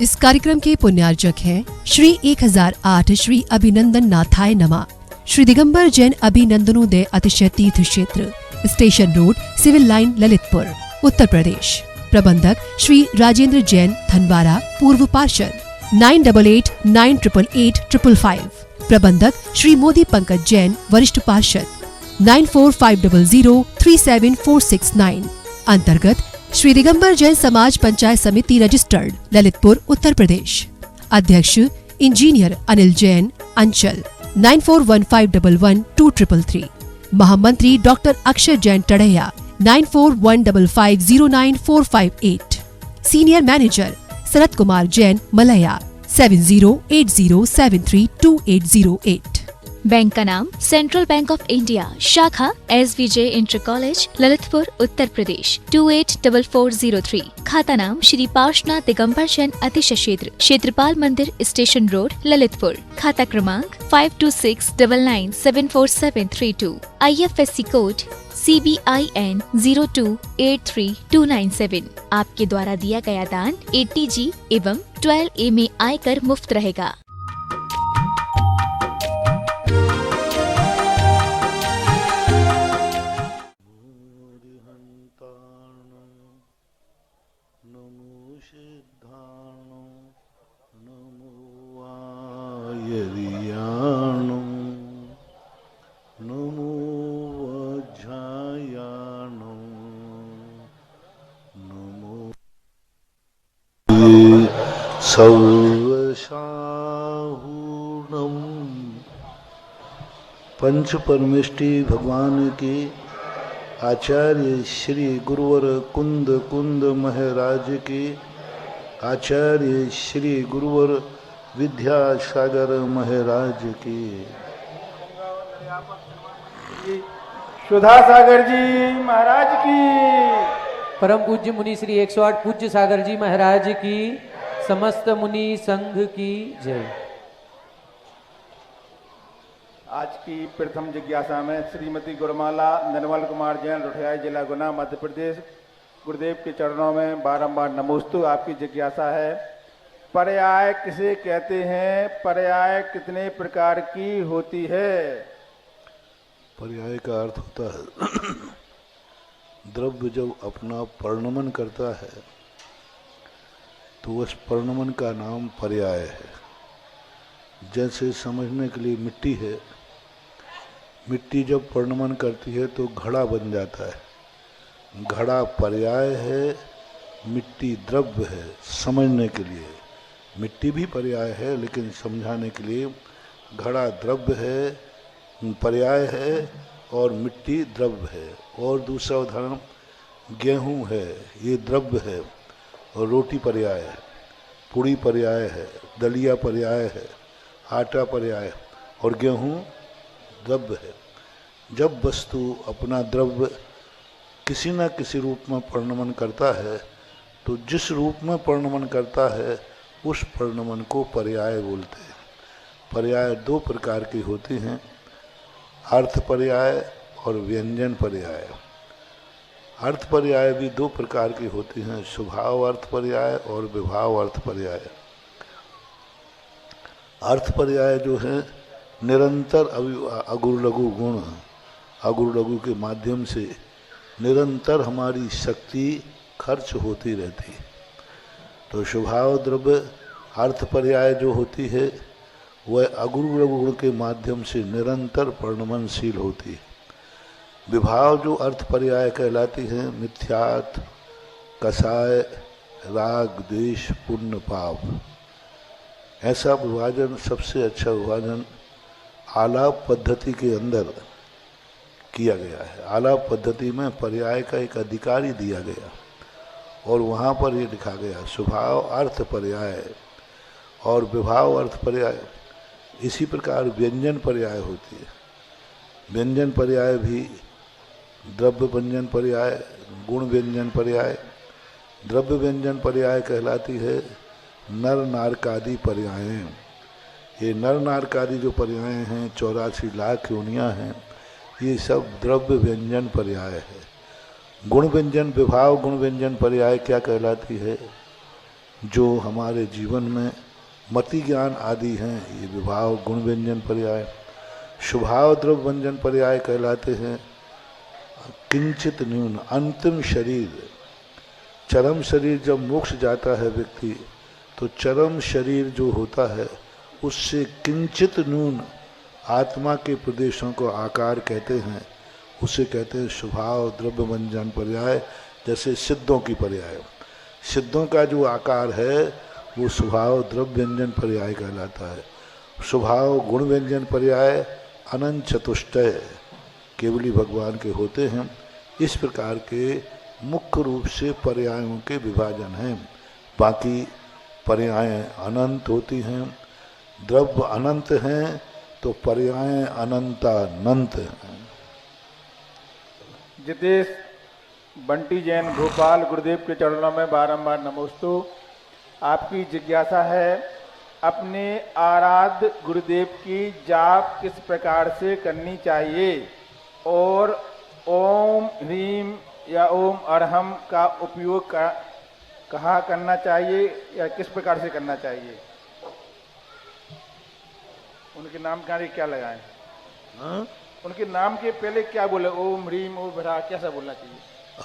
इस कार्यक्रम के पुण्यार्जक हैं श्री 1008 श्री अभिनंदन नाथाय नमः, Shri Digambar Jain अभिनंदनोदय Atishay Tirth Kshetra, Station Road, Civil Line, Lalitpur, Uttar Pradesh. प्रबंधक श्री राजेंद्र जैन धनवारा, पूर्व पार्षद, 9889888555। प्रबंधक श्री मोदी पंकज जैन, वरिष्ठ पार्षद, 9450037469। अंतर्गत श्री दिगंबर जैन समाज पंचायत समिति रजिस्टर्ड, ललितपुर, उत्तर प्रदेश। अध्यक्ष इंजीनियर अनिल जैन, अंचल, 9415112333। महामंत्री doctor Akshay Jain Tadaiya, 9415509458। Senior manager Sharad Kumar Jain, Malaya, 7080732808। Bank का नाम सेंट्रल बैंक ऑफ इंडिया, शाखा SVJ Inter College, Lalitpur, Uttar Pradesh, 284403। खाता नाम श्री पार्श्वनाथ दिगंबर जैन अतिशय क्षेत्र, क्षेत्रपाल मंदिर, स्टेशन रोड, ललितपुर। खाता क्रमांक 5269974732। IFSC code CBIN 0283297। आपके द्वारा दिया गया दान 80G एवं 12A में आयकर मुफ्त रहेगा। सर्वशाहूणम पंच परमेष्टि भगवान के आचार्य श्री गुरुवर कुंद कुंद महाराज के, आचार्य श्री गुरुवर विद्यासागर महाराज के, सुधा सागर जी महाराज की, परम पूज्य मुनि श्री 108 पूज्य सागर जी महाराज की, समस्त मुनि संघ की जय। आज की प्रथम जिज्ञासा में श्रीमती गुरुमाला निर्मल कुमार जैन, रुठिया, जिला गुना, मध्य प्रदेश। गुरुदेव के चरणों में बारंबार नमोस्तु। आपकी जिज्ञासा है, पर्याय किसे कहते हैं? पर्याय कितने प्रकार की होती है? पर्याय का अर्थ होता है द्रव्य जब अपना परिणमन करता है तो उस परिणमन का नाम पर्याय है। जैसे समझने के लिए मिट्टी है, मिट्टी जब परिणमन करती है तो घड़ा बन जाता है। घड़ा पर्याय है, मिट्टी द्रव्य है। समझने के लिए मिट्टी भी पर्याय है, लेकिन समझाने के लिए घड़ा द्रव्य है, पर्याय है, और मिट्टी द्रव्य है। और दूसरा उदाहरण गेहूं है, ये द्रव्य है, और रोटी पर्याय है, पूड़ी पर्याय है, दलिया पर्याय है, आटा पर्याय है, और गेहूं द्रव्य है। जब वस्तु अपना द्रव्य किसी न किसी रूप में परिणमन करता है तो जिस रूप में परिणमन करता है उस परिणमन को पर्याय बोलते हैं। पर्याय दो प्रकार की होती हैं, अर्थ पर्याय और व्यंजन पर्याय। अर्थ पर्याय भी दो प्रकार की होती हैं, स्वभाव अर्थ पर्याय और विभाव अर्थ पर्याय। अर्थ पर्याय जो है निरंतर अगुरु लघु गुण, अगुरु लघु के माध्यम से निरंतर हमारी शक्ति खर्च होती रहती। तो स्वभाव द्रव्य अर्थ पर्याय जो होती है वह अगुरु लघु गुण के माध्यम से निरंतर परिणमनशील होती है। विभाव जो अर्थ पर्याय कहलाती हैं, मिथ्यात्व, कसाय, राग, द्वेष, पुण्य, पाप। ऐसा विभाजन, सबसे अच्छा विभाजन आलाप पद्धति के अंदर किया गया है। आलाप पद्धति में पर्याय का एक अधिकारी दिया गया और वहाँ पर ये लिखा गया स्वभाव अर्थ पर्याय और विभाव अर्थ पर्याय। इसी प्रकार व्यंजन पर्याय होती है। व्यंजन पर्याय भी द्रव्य व्यंजन पर्याय, गुण व्यंजन पर्याय। द्रव्य व्यंजन पर्याय कहलाती है नर नारकादि पर्यायें। ये नर नारकादि जो पर्याय हैं, 84 लाख योनियाँ हैं, ये सब द्रव्य व्यंजन पर्याय है। गुण व्यंजन विभाव गुण व्यंजन पर्याय क्या कहलाती है? जो हमारे जीवन में मति ज्ञान आदि हैं, ये विभाव गुण व्यंजन पर्याय, स्वभाव द्रव्य व्यंजन पर्याय कहलाते हैं। किंचित न्यून, अंतिम शरीर, चरम शरीर जब मोक्ष जाता है व्यक्ति, तो चरम शरीर जो होता है उससे किंचित न्यून आत्मा के प्रदेशों को आकार कहते हैं, उसे कहते हैं स्वभाव द्रव्य व्यंजन पर्याय। जैसे सिद्धों की पर्याय, सिद्धों का जो आकार है वो स्वभाव द्रव्य व्यंजन पर्याय कहलाता है। स्वभाव गुण व्यंजन पर्याय अनंत चतुष्टय केवली भगवान के होते हैं। इस प्रकार के मुख्य रूप से पर्यायों के विभाजन हैं। बाकी पर्याय अनंत होती हैं, द्रव्य अनंत हैं, तो पर्याय अनंतानंत हैं। जितेश बंटी जैन भोपाल, गुरुदेव के चरणों में बारंबार नमोस्तु। आपकी जिज्ञासा है, अपने आराध्य गुरुदेव की जाप किस प्रकार से करनी चाहिए और ओम ह्रीम या ओम अरहम का उपयोग कहाँ करना चाहिए या किस प्रकार से करना चाहिए? उनके नाम के आगे क्या लगाएं? उनके नाम के पहले क्या बोले? ओम ह्रीम ओम भरा, कैसा बोलना चाहिए?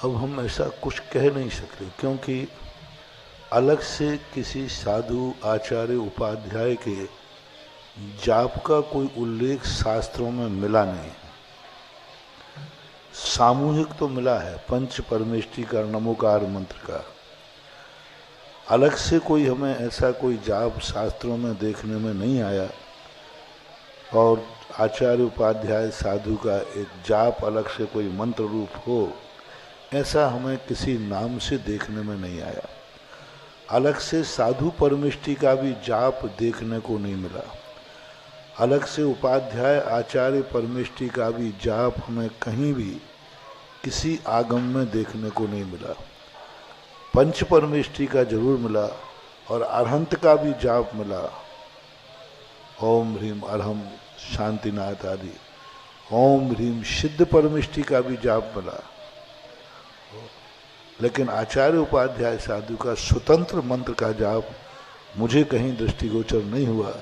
अब हम ऐसा कुछ कह नहीं सकते, क्योंकि अलग से किसी साधु आचार्य उपाध्याय के जाप का कोई उल्लेख शास्त्रों में मिला नहीं। सामूहिक तो मिला है, पंच परमेष्टि का नमोकार मंत्र का। अलग से कोई हमें ऐसा कोई जाप शास्त्रों में देखने में नहीं आया, और आचार्य उपाध्याय साधु का एक जाप अलग से कोई मंत्र रूप हो, ऐसा हमें किसी नाम से देखने में नहीं आया। अलग से साधु परमिष्टि का भी जाप देखने को नहीं मिला। अलग से उपाध्याय आचार्य परमिष्टि का भी जाप हमें कहीं भी किसी आगम में देखने को नहीं मिला। पंच परमिष्टि का जरूर मिला और अरहंत का भी जाप मिला, ओम ह्रीम अरहम शांतिनाथ आदि। ओम ह्रीम सिद्ध परमिष्टि का भी जाप मिला, लेकिन आचार्य उपाध्याय साधु का स्वतंत्र मंत्र का जाप मुझे कहीं दृष्टिगोचर नहीं हुआ।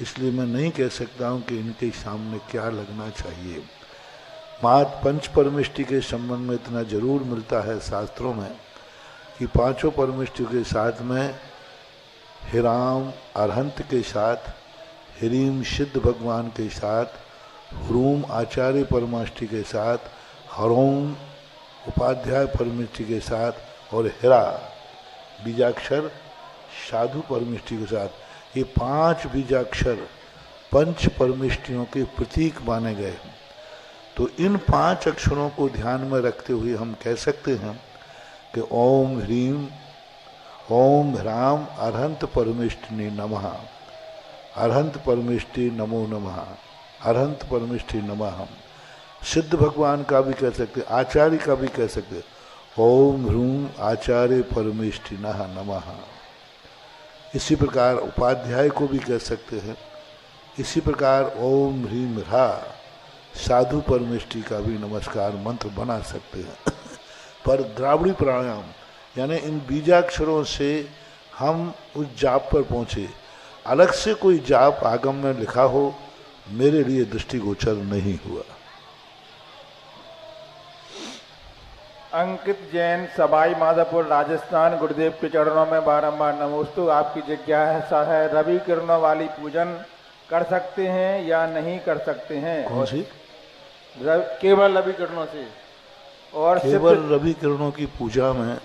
इसलिए मैं नहीं कह सकता हूं कि इनके सामने क्या लगना चाहिए। मात पंच परमिष्टि के संबंध में इतना जरूर मिलता है शास्त्रों में कि पांचों परमिष्टि के साथ में हिराम अरहंत के साथ, ह्रीम सिद्ध भगवान के साथ, ह्रूम आचार्य परमाष्टि के साथ, हरोम उपाध्याय परमिष्टि के साथ, और हिरा बीजाक्षर साधु परमिष्टि के साथ, ये पांच बीजाक्षर पंच परमिष्टियों के प्रतीक माने गए। तो इन पांच अक्षरों को ध्यान में रखते हुए हम कह सकते हैं कि ओम ह्रीम ओम ह्राम अरहंत परमिष्टिनी नमः, अरहंत परमिष्टि नमो नमः, अरहंत परमिष्टि नमः। सिद्ध भगवान का भी कह सकते, आचार्य का भी कह सकते, ओम ह्रूम आचार्य परमेष्टिनः नमः। इसी प्रकार उपाध्याय को भी कह सकते हैं। इसी प्रकार ओम ह्रीम ह्रा साधु परमेष्टि का भी नमस्कार मंत्र बना सकते हैं। पर द्राविड़ी प्राणायाम यानी इन बीजाक्षरों से हम उस जाप पर पहुँचे। अलग से कोई जाप आगम में लिखा हो मेरे लिए दृष्टिगोचर नहीं हुआ। अंकित जैन सवाई माधोपुर राजस्थान, गुरुदेव के चरणों में बारंबार नमोस्तु। आपकी जिज्ञासा है, रवि किरणों वाली पूजन कर सकते हैं या नहीं कर सकते हैं? कौन सी? केवल रवि किरणों से। और केवल रवि किरणों की पूजा में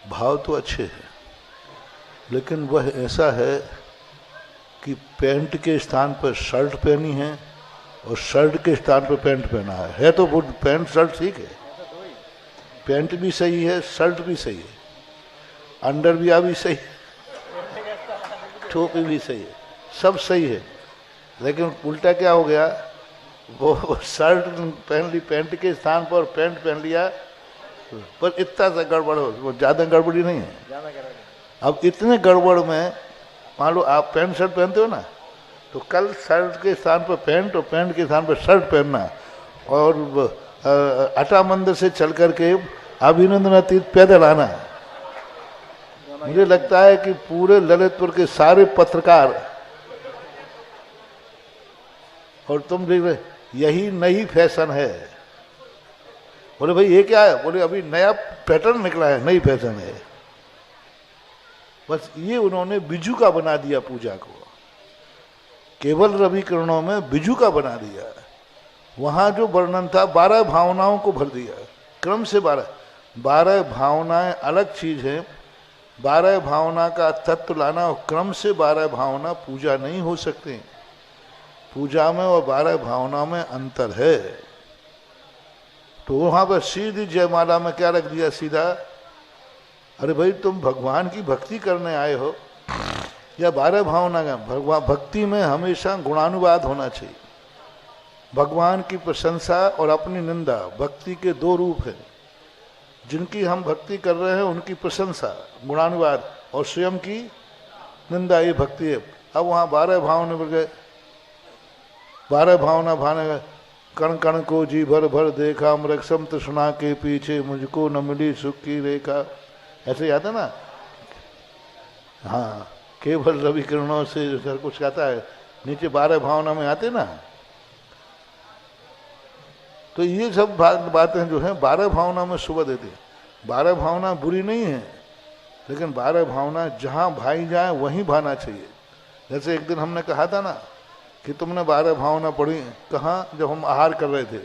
भाव तो अच्छे हैं, लेकिन वह ऐसा है कि पैंट के स्थान पर शर्ट पहनी है और शर्ट के स्थान पर पैंट पहना है तो वो पैंट शर्ट ठीक है, पैंट भी सही है, शर्ट भी सही है, अंडरवियर भी सही है, टोपी भी सही है, सब सही है। लेकिन उल्टा क्या हो गया, वो शर्ट पहन ली पैंट के स्थान पर, पैंट पहन लिया, पर इतना सा गड़बड़ हो, वो ज़्यादा गड़बड़ी नहीं है। अब इतने गड़बड़ में मान लो आप पैंट शर्ट पहनते हो ना, तो कल शर्ट के स्थान पर पैंट और पैंट के स्थान पर शर्ट पहनना, और अटा मंदिर से चल करके अभिनंदन तीर्थ पैदल आना, मुझे लगता है कि पूरे ललितपुर के सारे पत्रकार और तुम देख रहे, यही नई फैशन है। बोले भाई ये क्या है? बोले अभी नया पैटर्न निकला है, नई फैशन है। बस ये उन्होंने बिजू का बना दिया पूजा को, केवल रवि किरणों में बिजू का बना दिया। वहां जो वर्णन था 12 भावनाओं को भर दिया, क्रम से 12 भावनाएं अलग चीज है। 12 भावना का तत्व लाना और क्रम से 12 भावना पूजा नहीं हो सकते। पूजा में और 12 भावना में अंतर है। तो वहां पर सीधी जयमाला में क्या रख दिया सीधा, अरे भाई तुम भगवान की भक्ति करने आए हो या 12 भावना का? भगवान भक्ति में हमेशा गुणानुवाद होना चाहिए। भगवान की प्रशंसा और अपनी निंदा, भक्ति के 2 रूप हैं। जिनकी हम भक्ति कर रहे हैं उनकी प्रशंसा गुणानुवाद, और स्वयं की निंदा, ये भक्ति है। अब वहाँ 12 भावना बढ़ गए, 12 भावना भाने, कण कण को जी भर भर देखा, मृक्षम तृष्णा के पीछे मुझको न मिली सुख की रेखा, ऐसे याद है ना? हाँ, केवल रवि किरणों से सर कुछ कहता है, नीचे 12 भावना में आते ना। तो ये सब बातें जो हैं 12 भावना में शोभा देती है। 12 भावना बुरी नहीं है, लेकिन 12 भावना जहाँ भाई जाए वहीं भाना चाहिए। जैसे एक दिन हमने कहा था ना कि तुमने 12 भावना पढ़ी, कहाँ? जब हम आहार कर रहे थे।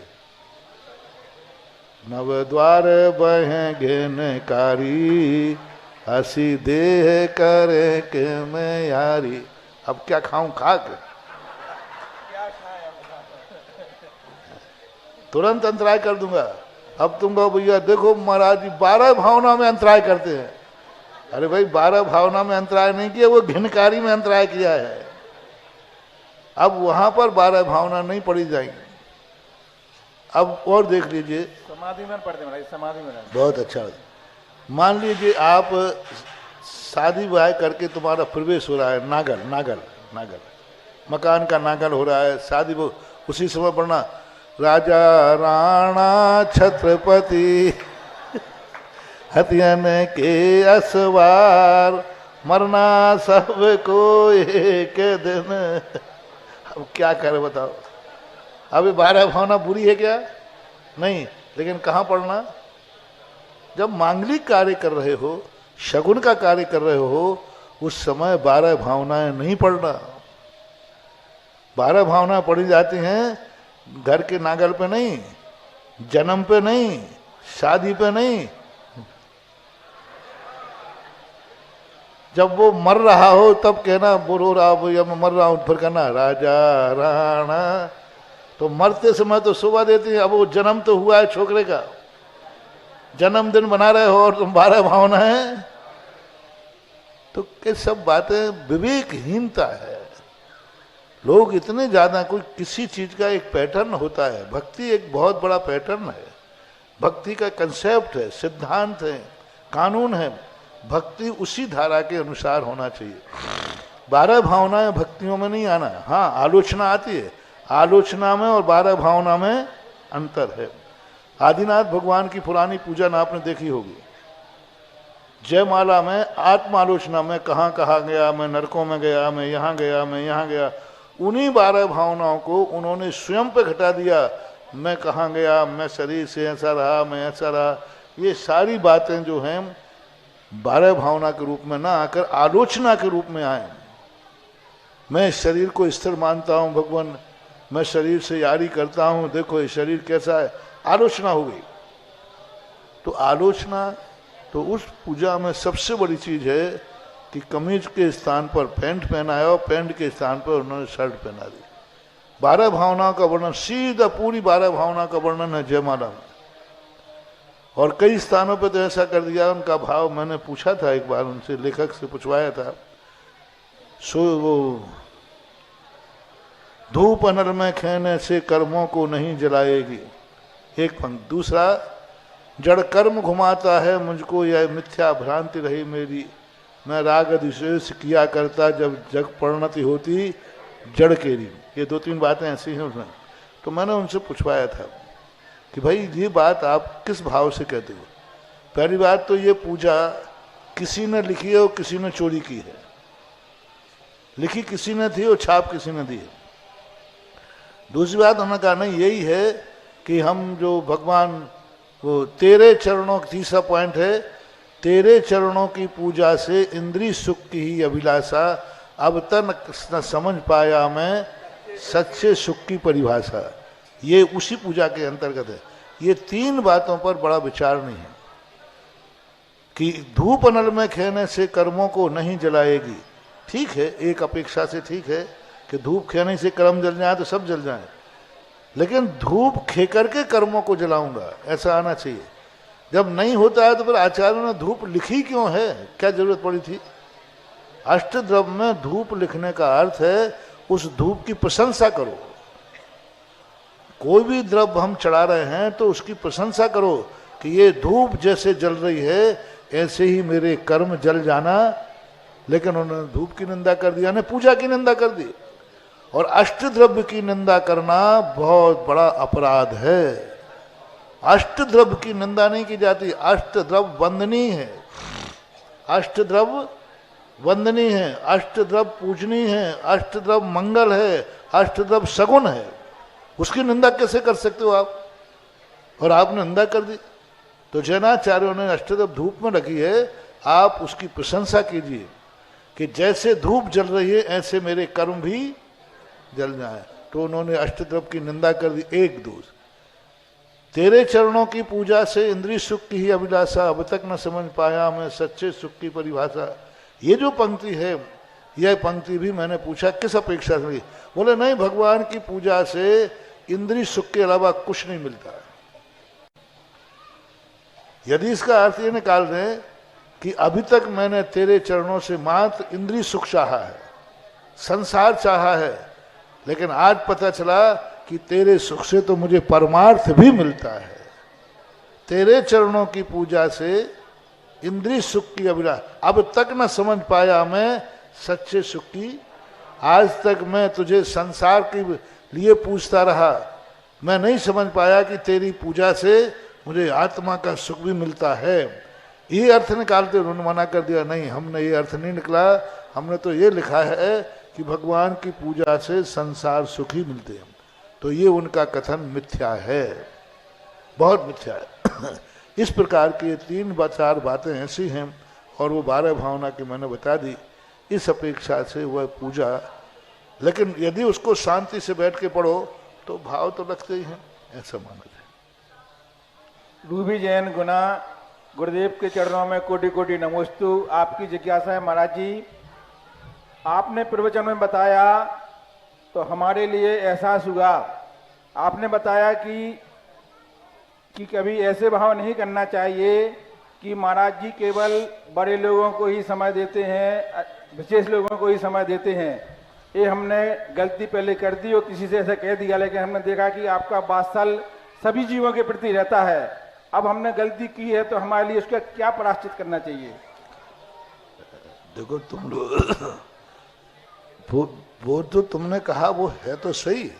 नव द्वार बहें घेनकारी, हसी देह करे के मैं यारी। अब क्या खाऊं खाक? तुरंत अंतराय कर दूंगा। अब तुम कहो भैया देखो महाराज जी 12 भावना में अंतराय करते हैं। अरे भाई 12 भावना में अंतराय नहीं किया, वो घिनकारी में अंतराय किया है। अब वहां पर 12 भावना नहीं पढ़ी जाएंगी। अब और देख लीजिए, समाधि में पढ़ते हैं, समाधि में। बहुत अच्छा। मान लीजिए आप शादी ब्याह करके तुम्हारा प्रवेश हो रहा है, नागल नागल नागल, मकान का नागल हो रहा है, शादी वो उसी समय पढ़ना, राजा राणा छत्रपति हथियन के असवार, मरना सबको एक दिन। अब क्या करे बताओ? अभी 12 भावना बुरी है क्या? नहीं, लेकिन कहाँ पढ़ना? जब मांगलिक कार्य कर रहे हो, शगुन का कार्य कर रहे हो, उस समय 12 भावनाएं नहीं पढ़ना। 12 भावना पढ़ी जाती हैं घर के नागल पे नहीं, जन्म पे नहीं, शादी पे नहीं। जब वो मर रहा हो तब कहना, रो रहा हो या मैं मर रहा हूं, फिर कहना राजा राणा। तो मरते समय तो शोभा देती है। अब वो जन्म तो हुआ है छोकरे का, जन्मदिन बना रहे हो और तुम 12 भावना है, तो ये सब बातें विवेकहीनता है। लोग इतने ज्यादा, कोई किसी चीज का एक पैटर्न होता है। भक्ति एक बहुत बड़ा पैटर्न है। भक्ति का कंसेप्ट है, सिद्धांत है, कानून है। भक्ति उसी धारा के अनुसार होना चाहिए। 12 भावनाएं भक्तियों में नहीं आना। हाँ, आलोचना आती है, आलोचना में और 12 भावना में अंतर है। आदिनाथ भगवान की पुरानी पूजन आपने देखी होगी। जयमाला में आत्मालोचना में कहाँ कहाँ गया, मैं नरकों में गया, मैं यहाँ गया, मैं यहाँ गया, उन्हीं 12 भावनाओं को उन्होंने स्वयं पे घटा दिया। मैं कहाँ गया, मैं शरीर से ऐसा रहा, मैं ऐसा रहा। ये सारी बातें जो हैं 12 भावना के रूप में ना आकर आलोचना के रूप में आए। मैं शरीर को स्थिर मानता हूँ भगवान, मैं शरीर से यारी करता हूँ, देखो ये शरीर कैसा है, आलोचना हो गई। तो आलोचना तो उस पूजा में सबसे बड़ी चीज है कि कमीज के स्थान पर पैंट पहनाया और पैंट के स्थान पर उन्होंने शर्ट पहना दी। 12 भावनाओं का वर्णन, सीधा पूरी 12 भावना का वर्णन है जयमाला में। और कई स्थानों पर तो ऐसा कर दिया, उनका भाव मैंने पूछा था एक बार उनसे, लेखक से पूछवाया था। सो वो धूप अनल में खेने से कर्मों को नहीं जलाएगी, एक पंक्ति। दूसरा, जड़ कर्म घुमाता है मुझको, यह मिथ्या भ्रांति रही मेरी, मैं राग अधिशेष किया करता जब जग परिणति होती जड़ केरी। ये 2-3 बातें ऐसी हैं उसमें। तो मैंने उनसे पूछवाया था कि भाई ये बात आप किस भाव से कहते हो? पहली बात तो ये पूजा किसी ने लिखी है और किसी ने चोरी की है। लिखी किसी ने थी और छाप किसी ने दी है। दूसरी बात उन्होंने कहा नहीं, यही है कि हम जो भगवान वो तेरे चरणों, तीसरा पॉइंट है, तेरे चरणों की पूजा से इंद्रिय सुख की ही अभिलाषा, अब तक न समझ पाया मैं सच्चे सुख की परिभाषा। ये उसी पूजा के अंतर्गत है। ये तीन बातों पर बड़ा विचार नहीं है कि धूप अनल में खेने से कर्मों को नहीं जलाएगी। ठीक है, एक अपेक्षा से ठीक है कि धूप खेने से कर्म जल जाए तो सब जल जाए, लेकिन धूप खे करके कर्मों को जलाऊंगा ऐसा आना चाहिए। जब नहीं होता है तो फिर आचार्यों ने धूप लिखी क्यों है, क्या जरूरत पड़ी थी? अष्टद्रव्य में धूप लिखने का अर्थ है उस धूप की प्रशंसा करो। कोई भी द्रव्य हम चढ़ा रहे हैं तो उसकी प्रशंसा करो कि ये धूप जैसे जल रही है ऐसे ही मेरे कर्म जल जाना। लेकिन उन्होंने धूप की निंदा कर दिया, ने पूजा की निंदा कर दी। और अष्टद्रव्य की निंदा करना बहुत बड़ा अपराध है। अष्टद्रव्य की निंदा नहीं की जाती, अष्टद्रव्य वंदनीय है, अष्टद्रव्य वंदनीय है, अष्टद्रव्य पूजनीय है, अष्टद्रव्य मंगल है, अष्टद्रव्य सगुण है। उसकी निंदा कैसे कर सकते हो आप? और आपने निंदा कर दी। तो जैनाचार्यों ने अष्टद्रव्य धूप में रखी है, आप उसकी प्रशंसा कीजिए कि जैसे धूप जल रही है ऐसे मेरे कर्म भी जल जाए। तो उन्होंने अष्टद्रव्य की निंदा कर दी। एक दूसरे तेरे चरणों की पूजा से इंद्रिय सुख की ही अभिलाषा, अब तक न समझ पाया मैं सच्चे सुख की परिभाषा। ये जो पंक्ति है, यह पंक्ति भी मैंने पूछा किस अपेक्षा से? बोले नहीं, भगवान की पूजा से इंद्रिय सुख के अलावा कुछ नहीं मिलता। यदि इसका अर्थ ये निकाल दें कि अभी तक मैंने तेरे चरणों से मात्र इंद्रिय सुख चाहा है, संसार चाहा है, लेकिन आज पता चला कि तेरे सुख से तो मुझे परमार्थ भी मिलता है। तेरे चरणों की पूजा से इंद्रिय सुख की अभिलाषा, अब तक न समझ पाया मैं सच्चे सुख की। आज तक मैं तुझे संसार के लिए पूछता रहा, मैं नहीं समझ पाया कि तेरी पूजा से मुझे आत्मा का सुख भी मिलता है। ये अर्थ निकालते उन्होंने मना कर दिया। नहीं, हमने ये अर्थ नहीं निकला, हमने तो ये लिखा है कि भगवान की पूजा से संसार सुख ही मिलते हैं। तो ये उनका कथन मिथ्या है, बहुत मिथ्या है। इस प्रकार की तीन चार बातें ऐसी हैं और वो 12 भावना की मैंने बता दी। इस अपेक्षा से वह पूजा, लेकिन यदि उसको शांति से बैठ के पढ़ो तो भाव तो लगते ही हैं, ऐसा माना जाए। रूबी जैन गुना, गुरुदेव के चरणों में कोटि कोटि नमोस्तु। आपकी जिज्ञासा है महाराज जी, आपने प्रवचन में बताया तो हमारे लिए एहसास हुआ। आपने बताया कि कभी ऐसे भाव नहीं करना चाहिए कि महाराज जी केवल बड़े लोगों को ही समय देते हैं, विशेष लोगों को ही समय देते हैं। ये हमने गलती पहले कर दी और किसी से ऐसा कह दिया, लेकिन हमने देखा कि आपका वात्सल्य सभी जीवों के प्रति रहता है। अब हमने गलती की है तो हमारे लिए उसका क्या प्रायश्चित करना चाहिए? देखो तुम लोग वो जो तुमने कहा वो है तो सही।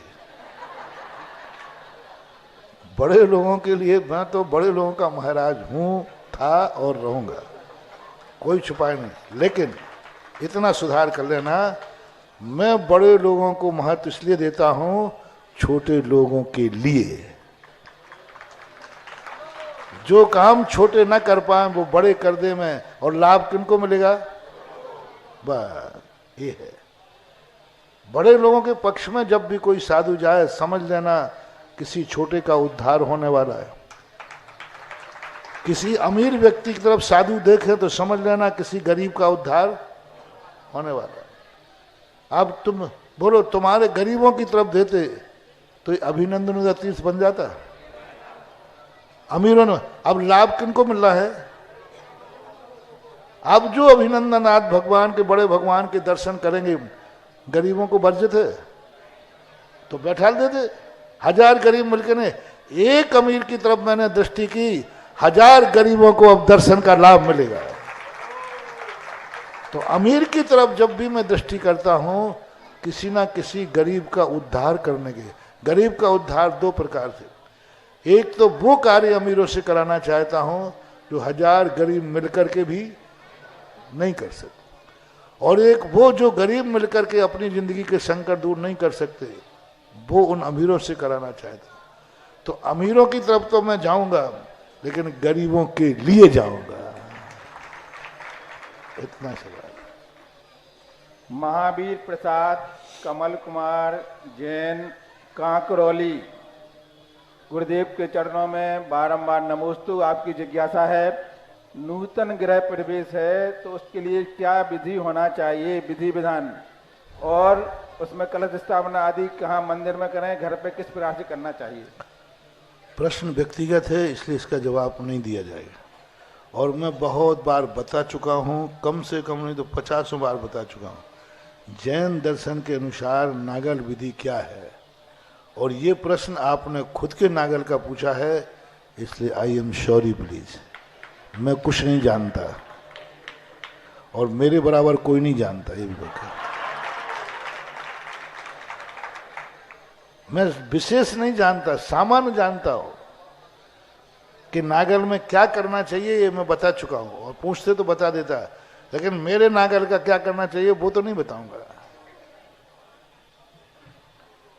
बड़े लोगों के लिए मैं तो बड़े लोगों का महाराज हूं, था और रहूंगा, कोई छुपाए नहीं। लेकिन इतना सुधार कर लेना, मैं बड़े लोगों को महत्व इसलिए देता हूं छोटे लोगों के लिए। जो काम छोटे ना कर पाए वो बड़े कर दे में, और लाभ किनको मिलेगा? बस ये है। बड़े लोगों के पक्ष में जब भी कोई साधु जाए, समझ लेना किसी छोटे का उद्धार होने वाला है। किसी अमीर व्यक्ति की तरफ साधु देखे तो समझ लेना किसी गरीब का उद्धार होने वाला है। अब तुम बोलो तुम्हारे गरीबों की तरफ देते तो ये अभिनंदन का तीर्थ बन जाता। अमीरों ने अब लाभ किनको मिल रहा है? अब जो अभिनंदन आज भगवान के, बड़े भगवान के दर्शन करेंगे, गरीबों को वर्जित है तो बैठा देते। 1000 गरीब मिलकर ने एक अमीर की तरफ मैंने दृष्टि की, 1000 गरीबों को अब दर्शन का लाभ मिलेगा। तो अमीर की तरफ जब भी मैं दृष्टि करता हूं, किसी ना किसी गरीब का उद्धार करने के। गरीब का उद्धार 2 प्रकार से, एक तो वो कार्य अमीरों से कराना चाहता हूं जो 1000 गरीब मिलकर के भी नहीं कर सकते। और एक वो जो गरीब मिलकर के अपनी जिंदगी के संकट दूर नहीं कर सकते, वो उन अमीरों से कराना चाहते। तो अमीरों की तरफ तो मैं जाऊंगा, लेकिन गरीबों के लिए जाऊंगा। इतना सवाल। महावीर प्रसाद कमल कुमार जैन कांकरौली, गुरुदेव के चरणों में बारंबार नमोस्तु। आपकी जिज्ञासा है, नूतन गृह प्रवेश है तो उसके लिए क्या विधि होना चाहिए, विधि विधान, और उसमें कलश स्थापना आदि कहाँ मंदिर में करें, घर पे किस प्रकार से करना चाहिए? प्रश्न व्यक्तिगत है, इसलिए इसका जवाब नहीं दिया जाएगा। और मैं बहुत बार बता चुका हूँ, कम से कम नहीं तो 50 बार बता चुका हूँ, जैन दर्शन के अनुसार नागल विधि क्या है। और ये प्रश्न आपने खुद के नागल का पूछा है, इसलिए आई एम सॉरी प्लीज, मैं कुछ नहीं जानता और मेरे बराबर कोई नहीं जानता। ये भी देखा, मैं विशेष नहीं जानता, सामान्य जानता हूं कि नागल में क्या करना चाहिए, ये मैं बता चुका हूं। और पूछते तो बता देता, लेकिन मेरे नागल का क्या करना चाहिए वो तो नहीं बताऊंगा।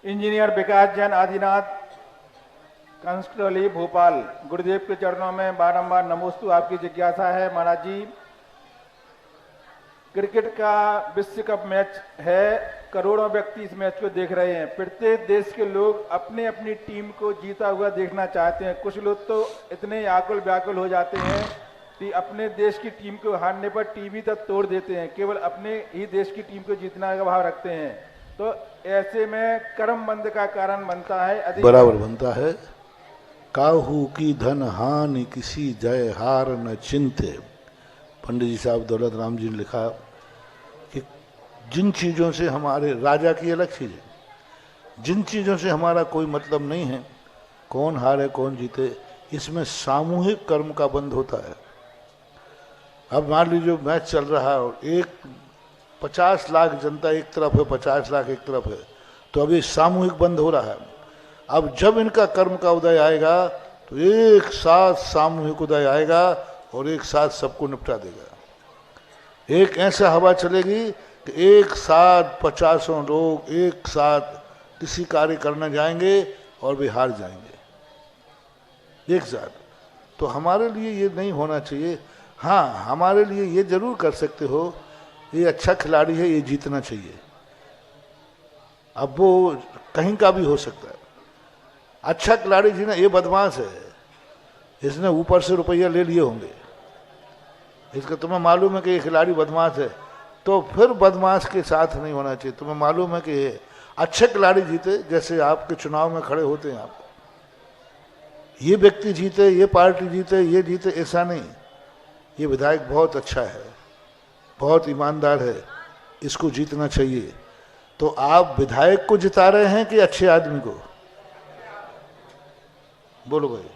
इंजीनियर विकास जैन आदिनाथ कंस्ट्रोली भोपाल, गुरुदेव के चरणों में बारंबार नमोस्तु। आपकी जिज्ञासा है, महाराज जी, क्रिकेट का विश्व कप मैच है, करोड़ों व्यक्ति इस मैच को देख रहे हैं। प्रत्येक देश के लोग अपने अपनी टीम को जीता हुआ देखना चाहते हैं। कुछ लोग तो इतने आकुल व्याकुल हो जाते हैं कि अपने देश की टीम को हारने पर टीवी तक तोड़ देते हैं, केवल अपने ही देश की टीम को जीतना का भाव रखते हैं। तो ऐसे में कर्म बंद का कारण बनता है, बराबर बनता है। काहू की धन हानि किसी जय हार न चिंते, पंडित जी साहब दौलत राम जी ने लिखा कि जिन चीज़ों से हमारे, राजा की अलग चीज़ है, जिन चीज़ों से हमारा कोई मतलब नहीं है, कौन हारे कौन जीते, इसमें सामूहिक कर्म का बंध होता है। अब मान लीजिए मैच चल रहा है और 50 लाख जनता एक तरफ है, 50 लाख एक तरफ है, तो अभी सामूहिक बंद हो रहा है। अब जब इनका कर्म का उदय आएगा तो एक साथ सामूहिक उदय आएगा और एक साथ सबको निपटा देगा। एक ऐसा हवा चलेगी कि एक साथ 50 लोग एक साथ किसी कार्य करने जाएंगे और वे हार जाएंगे एक साथ। तो हमारे लिए ये नहीं होना चाहिए। हाँ, हमारे लिए ये जरूर कर सकते हो, ये अच्छा खिलाड़ी है, ये जीतना चाहिए। अब वो कहीं का भी हो सकता है। अच्छा खिलाड़ी जी ने, ये बदमाश है, इसने ऊपर से रुपया ले लिए होंगे, इसका तुम्हें मालूम है कि ये खिलाड़ी बदमाश है, तो फिर बदमाश के साथ नहीं होना चाहिए। तुम्हें मालूम है कि अच्छे खिलाड़ी जीते, जैसे आपके चुनाव में खड़े होते हैं, आप ये व्यक्ति जीते, ये पार्टी जीते, ये जीते, ऐसा नहीं। ये विधायक बहुत अच्छा है, बहुत ईमानदार है, इसको जीतना चाहिए। तो आप विधायक को जिता रहे हैं कि अच्छे आदमी को? बोलो भाई।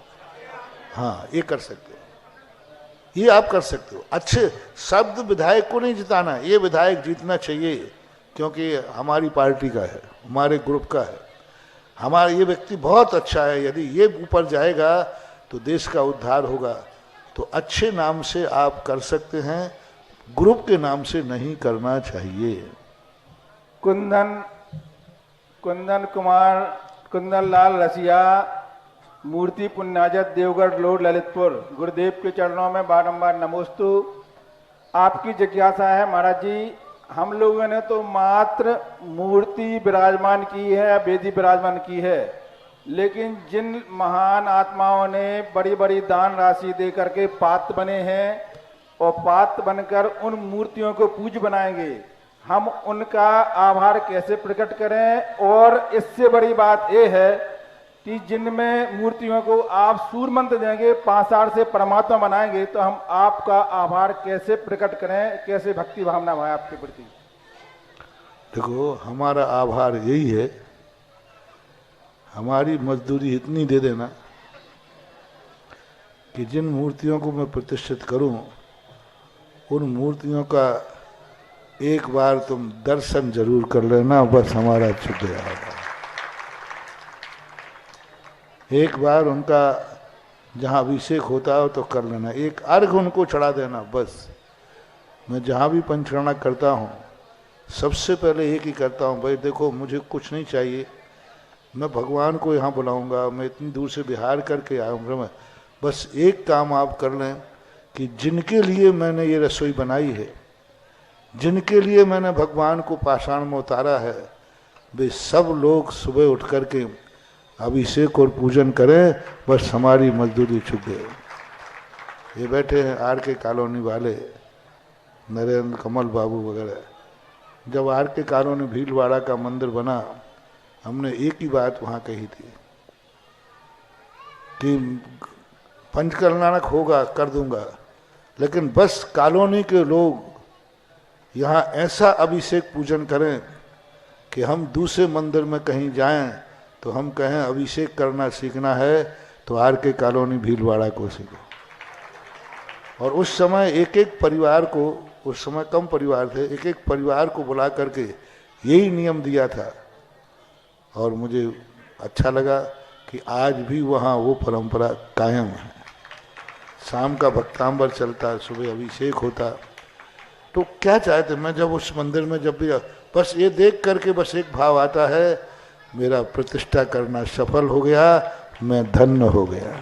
हाँ, ये कर सकते हो, ये आप कर सकते हो। अच्छे शब्द विधायक को नहीं जिताना, ये विधायक जीतना चाहिए क्योंकि हमारी पार्टी का है, हमारे ग्रुप का है, हमारा ये व्यक्ति बहुत अच्छा है। यदि ये ऊपर जाएगा तो देश का उद्धार होगा। तो अच्छे नाम से आप कर सकते हैं, ग्रुप के नाम से नहीं करना चाहिए। कुंदन कुमार, कुंदन लाल रसिया, मूर्ति पुन्नाजत, देवगढ़ रोड, ललितपुर, गुरुदेव के चरणों में बारंबार नमोस्तु। आपकी जिज्ञासा है, महाराज जी, हम लोगों ने तो मात्र मूर्ति विराजमान की है, वेदी विराजमान की है, लेकिन जिन महान आत्माओं ने बड़ी बड़ी दान राशि दे करके पात्र बने हैं और पात्र बनकर उन मूर्तियों को पूज्य बनाएंगे, हम उनका आभार कैसे प्रकट करें? और इससे बड़ी बात यह है कि जिनमें मूर्तियों को आप सूर मंत्र देंगे, पाषाण से परमात्मा बनाएंगे, तो हम आपका आभार कैसे प्रकट करें, कैसे भक्ति भावना भाई आपके प्रति? देखो, हमारा आभार यही है, हमारी मजदूरी इतनी दे देना कि जिन मूर्तियों को मैं प्रतिष्ठित करूं, उन मूर्तियों का एक बार तुम दर्शन जरूर कर लेना, बस हमारा छुट गया। एक बार उनका जहाँ अभिषेक होता हो तो कर लेना, एक अर्घ उनको चढ़ा देना, बस मैं जहाँ भी पंचकर्मा करता हूँ सबसे पहले एक ही करता हूँ, भाई देखो मुझे कुछ नहीं चाहिए, मैं भगवान को यहाँ बुलाऊंगा, मैं इतनी दूर से बिहार करके आया हूँ, बस एक काम आप कर लें कि जिनके लिए मैंने ये रसोई बनाई है, जिनके लिए मैंने भगवान को पाषाण में उतारा है, वे सब लोग सुबह उठ करके अभिषेक और पूजन करें, बस हमारी मजदूरी चुक गए। ये बैठे हैं आर के कॉलोनी वाले, नरेंद्र कमल बाबू वगैरह। जब आर के कॉलोनी भीलवाड़ा का मंदिर बना, हमने एक ही बात वहाँ कही थी कि पंचकर्मानक होगा कर दूंगा, लेकिन बस कॉलोनी के लोग यहाँ ऐसा अभिषेक पूजन करें कि हम दूसरे मंदिर में कहीं जाएं तो हम कहें अभिषेक करना सीखना है तो आर के कॉलोनी भीलवाड़ा को सीखो। और उस समय एक एक परिवार को, उस समय कम परिवार थे, एक एक परिवार को बुला करके यही नियम दिया था। और मुझे अच्छा लगा कि आज भी वहाँ वो परंपरा कायम है। शाम का भक्तांबर चलता, सुबह अभिषेक होता। तो क्या चाहते, मैं जब उस मंदिर में जब भी बस ये देख करके बस एक भाव आता है, मेरा प्रतिष्ठा करना सफल हो गया, मैं धन्य हो गया।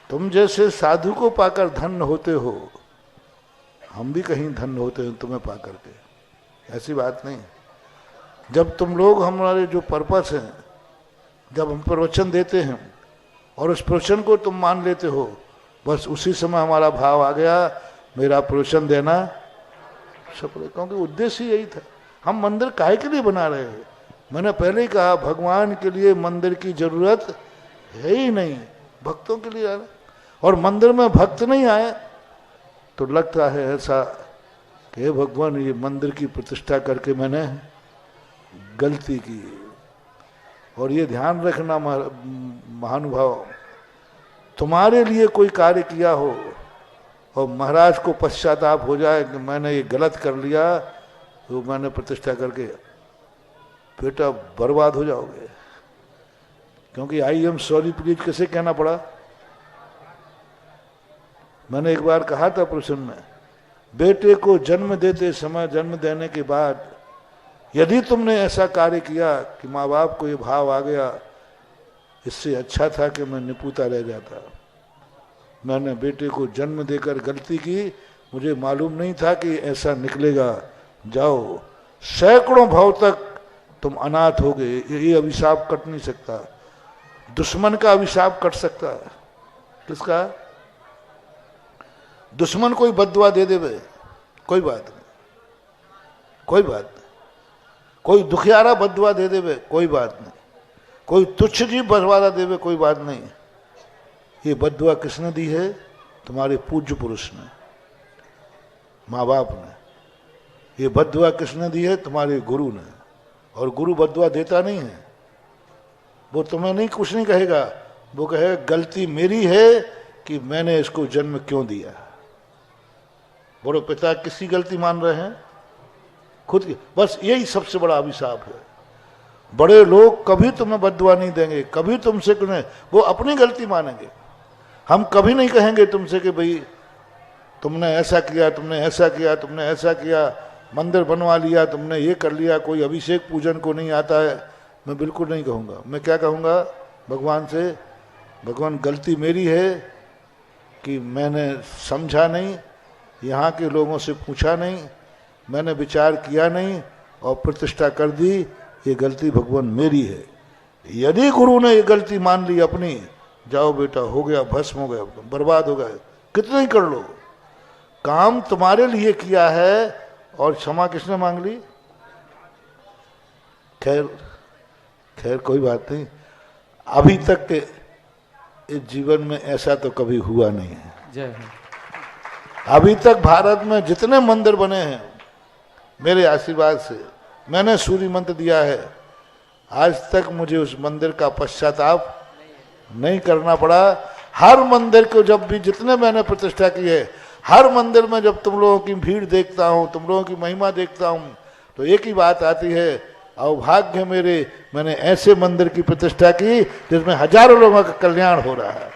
तुम जैसे साधु को पाकर धन्य होते हो, हम भी कहीं धन्य होते हैं तुम्हें पा करके, ऐसी बात नहीं। जब तुम लोग हमारे जो पर्पस हैं, जब हम प्रवचन देते हैं और उस प्रवचन को तुम मान लेते हो, बस उसी समय हमारा भाव आ गया, मेरा प्रवचन देना सफल। क्योंकि उद्देश्य यही था। हम मंदिर काहे के लिए बना रहे हैं? मैंने पहले ही कहा, भगवान के लिए मंदिर की जरूरत है ही नहीं, भक्तों के लिए आ रहे। और मंदिर में भक्त नहीं आए तो लगता है ऐसा कि हे भगवान, ये मंदिर की प्रतिष्ठा करके मैंने गलती की। और ये ध्यान रखना महानुभाव, तुम्हारे लिए कोई कार्य किया हो और महाराज को पश्चाताप हो जाए कि मैंने ये गलत कर लिया, तो मैंने प्रतिष्ठा करके, बेटा बर्बाद हो जाओगे। क्योंकि आई एम सॉरी प्लीज कैसे कहना पड़ा? मैंने एक बार कहा था प्रश्न में, बेटे को जन्म देते समय, जन्म देने के बाद यदि तुमने ऐसा कार्य किया कि माँ बाप को ये भाव आ गया, इससे अच्छा था कि मैं निपुता रह जाता। मैंने बेटे को जन्म देकर गलती की, मुझे मालूम नहीं था कि ऐसा निकलेगा। जाओ, सैकड़ों भाव तक तुम अनाथ हो गए। ये अभिशाप कट नहीं सकता। दुश्मन का अभिशाप कट सकता है। किसका? दुश्मन कोई बद्दुआ दे देवे, कोई बात नहीं, कोई बात नहीं। कोई दुखियारा बद्दुआ दे देवे, कोई बात नहीं। कोई तुच्छ जी बदवादा देवे, कोई बात नहीं। ये बद्दुआ किसने दी है? तुम्हारे पूज्य पुरुष ने, माँ बाप ने। ये बद्दुआ किसने दी है? तुम्हारे गुरु ने। और गुरु बद्दुआ देता नहीं है, वो तुम्हें नहीं कुछ नहीं कहेगा, वो कहे गलती मेरी है कि मैंने इसको जन्म क्यों दिया। बड़े पिता किसकी गलती मान रहे हैं? खुद की। बस यही सबसे बड़ा अभिशाप है। बड़े लोग कभी तुम्हें बद्दुआ नहीं देंगे, कभी तुमसे नहीं, वो अपनी गलती मानेंगे। हम कभी नहीं कहेंगे तुमसे कि भाई तुमने ऐसा किया, तुमने ऐसा किया, तुमने ऐसा किया, मंदिर बनवा लिया, तुमने ये कर लिया, कोई अभिषेक पूजन को नहीं आता है। मैं बिल्कुल नहीं कहूँगा। मैं क्या कहूँगा भगवान से? भगवान गलती मेरी है कि मैंने समझा नहीं, यहाँ के लोगों से पूछा नहीं, मैंने विचार किया नहीं और प्रतिष्ठा कर दी। ये गलती भगवान मेरी है। यदि गुरु ने ये गलती मान ली अपनी, जाओ बेटा, हो गया, भस्म हो गया, बर्बाद हो गए। कितना ही कर लो, काम तुम्हारे लिए किया है और क्षमा किसने मांग ली? खैर खैर कोई बात नहीं। अभी तक के इस जीवन में ऐसा तो कभी हुआ नहीं है। जय। अभी तक भारत में जितने मंदिर बने हैं, मेरे आशीर्वाद से, मैंने सूर्य मंत्र दिया है, आज तक मुझे उस मंदिर का पश्चाताप नहीं करना पड़ा। हर मंदिर को जब भी, जितने मैंने प्रतिष्ठा की है, हर मंदिर में जब तुम लोगों की भीड़ देखता हूँ, तुम लोगों की महिमा देखता हूँ, तो एक ही बात आती है, अवभाग्य मेरे, मैंने ऐसे मंदिर की प्रतिष्ठा की जिसमें हजारों लोगों का कल्याण हो रहा है।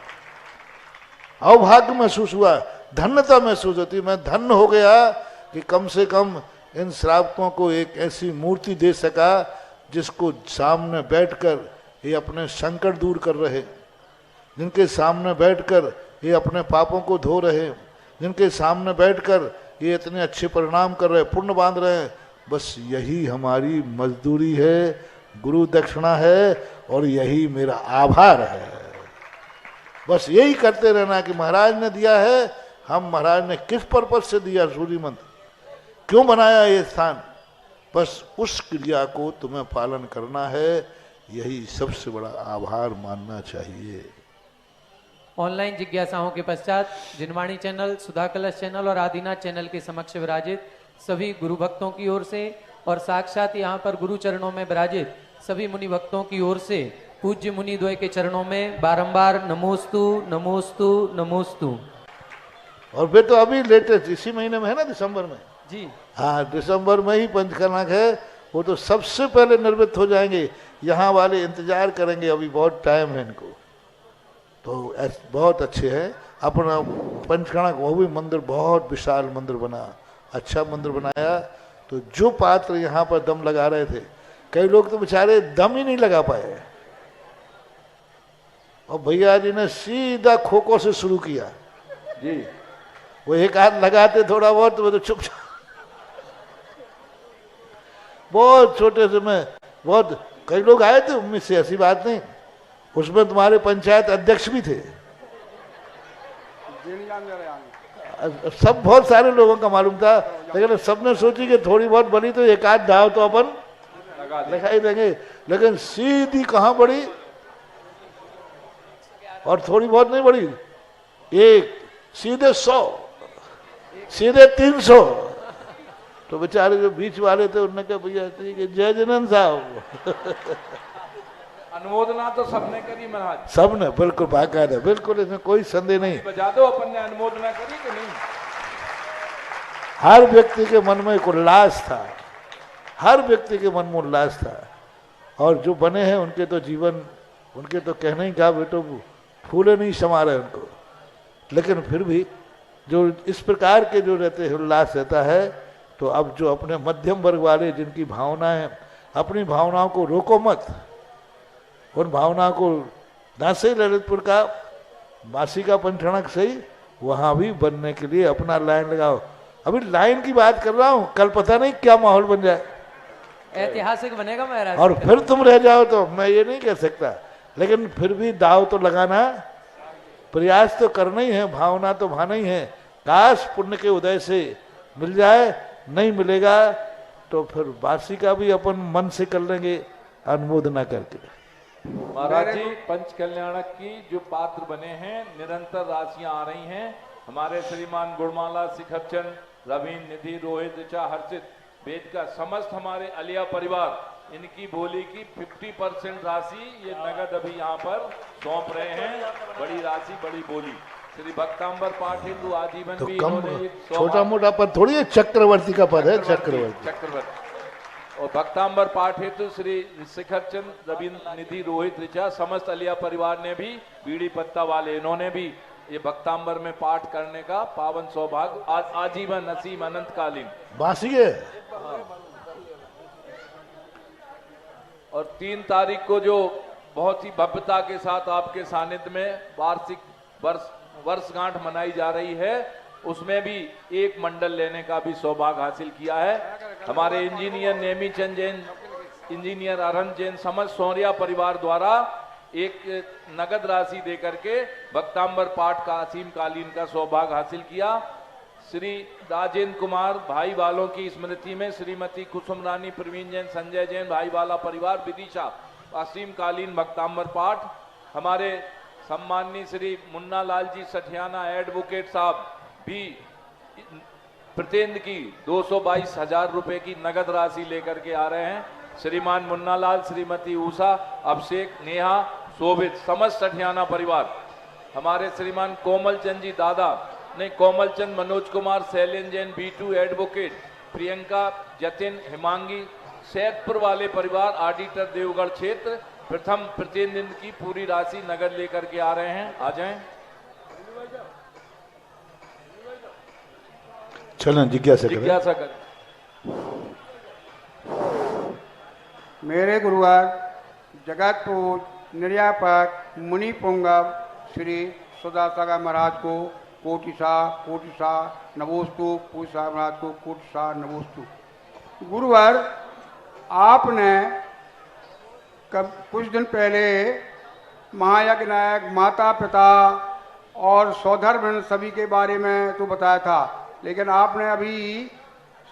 अवभाग्य महसूस हुआ धन्यता महसूस होती। मैं धन्य हो गया कि कम से कम इन श्रावकों को एक ऐसी मूर्ति दे सका जिसको सामने बैठकर ये अपने संकट दूर कर रहे, जिनके सामने बैठकर ये अपने पापों को धो रहे, जिनके सामने बैठकर ये इतने अच्छे परिणाम कर रहे, पुण्य बांध रहे हैं। बस यही हमारी मजदूरी है, गुरु दक्षिणा है, और यही मेरा आभार है। बस यही करते रहना कि महाराज ने दिया है, हम महाराज ने किस पर्पज से दिया, सूर्य मंत्र क्यों बनाया ये स्थान, बस उस क्रिया को तुम्हें पालन करना है। यही सबसे बड़ा आभार मानना चाहिए। ऑनलाइन जिज्ञासाओं के पश्चात जिनवाणी चैनल, सुधा कलश चैनल और आदिनाथ चैनल के समक्ष विराजित सभी गुरु भक्तों की ओर से और साक्षात यहाँ पर गुरु चरणों में विराजित सभी मुनि भक्तों की ओर से पूज्य मुनि द्वय के चरणों में बारंबार नमोस्तु नमोस्तु नमोस्तु। और फिर तो अभी लेटेस्ट इसी महीने में है ना, दिसंबर में जी हाँ, दिसंबर में ही पंचकर्णक है, वो तो सबसे पहले निर्मित हो जाएंगे। यहाँ वाले इंतजार करेंगे, अभी बहुत टाइम है इनको, तो बहुत अच्छे हैं। अपना पंचकर्णक वो भी मंदिर बहुत विशाल मंदिर बना, अच्छा मंदिर बनाया। तो जो पात्र यहाँ पर दम लगा रहे थे, कई लोग तो बेचारे दम ही नहीं लगा पाए, और भैया जी ने सीधा खोखो से शुरू किया जी। वो एक हाथ लगाते थोड़ा बहुत, तो वो तो चुप बहुत छोटे से में बहुत कई लोग आए थे, उनमें से ऐसी बात नहीं, उसमें तुम्हारे पंचायत अध्यक्ष भी थे, सब बहुत सारे लोगों का मालूम था। लेकिन सबने सोची कि थोड़ी बहुत बनी तो एक आध दाव तो अपन लगा ही देंगे, लेकिन सीधी कहाँ बढ़ी, और थोड़ी बहुत नहीं बढ़ी, एक सीधे 100, सीधे 300। तो बेचारे जो बीच वाले थे उन्होंने कहा भैया ठीक है, जय जनानंद साहब। अनुमोदना तो सबने करी महाराज, सबने बिल्कुल बाकायदा, बिल्कुल इसमें कोई संदेह नहीं। बजा दो, अपन ने अनुमोदना करी कि नहीं? हर व्यक्ति के मन में एक उल्लास था, हर व्यक्ति के मन में उल्लास था, और जो बने हैं उनके तो जीवन, उनके तो कहने ही क्या बेटो, फूले नहीं समा रहे उनको। लेकिन फिर भी जो इस प्रकार के जो रहते हैं उल्लास रहता है, तो अब जो अपने मध्यम वर्ग वाले जिनकी भावनाएं, अपनी भावनाओं को रोको मत, उन भावनाओं को ना सही ललितपुर का मासी का पंचकर्णक सही, वहां भी बनने के लिए अपना लाइन लगाओ। अभी लाइन की बात कर रहा हूँ, कल पता नहीं क्या माहौल बन जाए, ऐतिहासिक बनेगा महाराज, और फिर तुम रह जाओ तो मैं ये नहीं कह सकता, लेकिन फिर भी दाव तो लगाना, प्रयास तो करना ही है, भावना तो भाना ही है। काश पुण्य के उदय से मिल जाए, नहीं मिलेगा तो फिर बासी का भी अपन मन से कर लेंगे अनुमोदना करके। महाराज जी, पंच कल्याणक की जो पात्र बने हैं, निरंतर राशियां आ रही हैं। हमारे श्रीमान गुणमाला, शिखरचंद, रवीन, निधि, रोहित, ऋचा, हर्षित, वेद का समस्त हमारे अलिया परिवार, इनकी बोली की 50% राशि ये नगद अभी यहाँ पर सौंप रहे हैं। बड़ी राशि, बड़ी बोली। श्री भक्तांबर पाठ हेतु आजीवन तो भी कम इन्होंने छोटा मोटा पद थोड़ी है, चक्रवर्ती का पद है, चक्रवर्ती। और भक्तांबर पाठ हेतु श्री शिखरचंद, रविंद्र, निधि, रोहित, ऋचा, समस्त अलिया परिवार ने भी, बीड़ी पत्ता वाले इन्होंने भी ये भक्तांबर में पाठ करने का पावन सौभाग्य आजीवन नसीम अनंत कालीन बासी है। और 3 तारीख को जो बहुत ही भव्यता के साथ आपके सानिध्य में वार्षिक वर्षगांठ मनाई जा रही है, उसमें भी एक मंडल लेने का भी सौभाग्य हासिल किया है। हमारे इंजीनियर नेमी चंद जैन, इंजीनियर अरहन जैन, समस्त सौरिया परिवार द्वारा एक नगद राशि देकर के भक्तांबर पाठ का असीम कालीन का सौभाग्य हासिल किया। श्री राजेंद्र कुमार भाई वालों की स्मृति में श्रीमती कुसुम रानी, प्रवीण जैन, संजय जैन भाई वाला परिवार, विदिशा असीम कालीन भक्तांबर पाठ। हमारे सम्माननीय श्री मुन्ना लाल जी सठियाना एडवोकेट साहब भी प्रतिंद की 222,000 रुपए की नगद राशि लेकर के आ रहे हैं। श्रीमान मुन्ना लाल, श्रीमती उषा, अभिषेक, नेहा, शोभित, समस्त सठियाना परिवार। हमारे श्रीमान कोमल चंद जी दादा ने, कोमल चंद, मनोज कुमार, शैलेंद्र जैन, B2 एडवोकेट, प्रियंका, जतिन, हिमांगी, सैदपुर वाले परिवार, ऑडिटर देवगढ़ क्षेत्र, प्रथम प्रतिनिधि की पूरी राशि नगद लेकर के आ रहे हैं। आ जाएं। चलें जिज्ञासा करें। जिज्ञासा करें। मेरे गुरुवार जगत पूज निर्यापक मुनि पुंगव श्री सुदासागा महाराज को कोटिसा नमोस्तु, पूजा महाराज को कोटिसा नमोस्तु। गुरुवार आपने कुछ दिन पहले महायज्ञ नायक, माता पिता और सौधर्म सभी के बारे में तो बताया था, लेकिन आपने अभी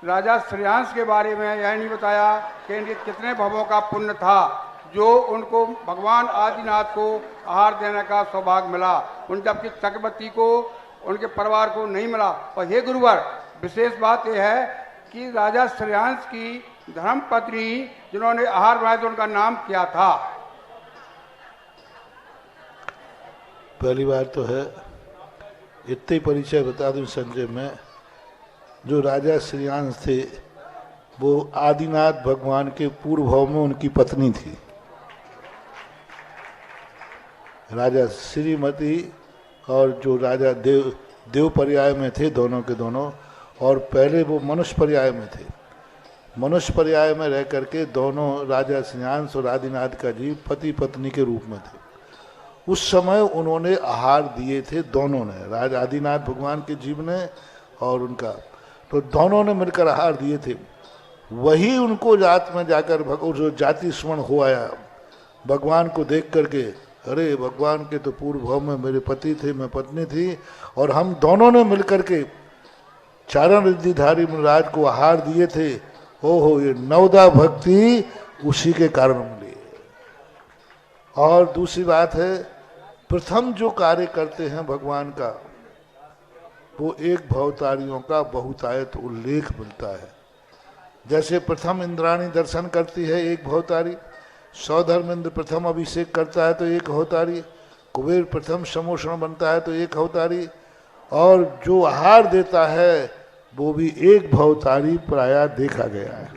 राजा श्रेयांश के बारे में यह नहीं बताया कि इनके कितने भवों का पुण्य था जो उनको भगवान आदिनाथ को आहार देने का सौभाग्य मिला, उन जबकि चक्रवर्ती को, उनके परिवार को नहीं मिला। और हे गुरुवर, विशेष बात यह है कि राजा श्रेयांश की धर्मपत्नी जिन्होंने आहार बनाया तो उनका नाम क्या था? पहली बार तो है, इतने परिचय बता दूं संजय में, जो राजा श्रेयांश थे वो आदिनाथ भगवान के पूर्व भाव में उनकी पत्नी थी। राजा श्रीमती और जो राजा देव पर्याय में थे, दोनों के दोनों, और पहले वो मनुष्य पर्याय में थे। मनुष्य पर्याय में रह करके दोनों राजा श्रेयांश और आदिनाथ का जीव पति पत्नी के रूप में थे। उस समय उन्होंने आहार दिए थे, दोनों ने, राजा आदिनाथ भगवान के जीव ने और उनका, तो दोनों ने मिलकर आहार दिए थे। वही उनको जात में जाकर जो जाति स्मरण हो आया भगवान को देख करके, अरे भगवान के तो पूर्व भाव में मेरे पति थे, मैं पत्नी थी, और हम दोनों ने मिलकर के चारण रिद्धिधारी मुनिराज को आहार दिए थे। ओहो, ये नवदा भक्ति उसी के कारण मिली। और दूसरी बात है, प्रथम जो कार्य करते हैं भगवान का, वो एक भवतारियों का बहुतायत उल्लेख मिलता है। जैसे प्रथम इंद्राणी दर्शन करती है एक भवतारी, सौधर्मेंद्र प्रथम अभिषेक करता है तो एक अवतारी, कुबेर प्रथम समोषण बनता है तो एक अवतारी, और जो आहार देता है वो भी एक भवतारी प्राय देखा गया है।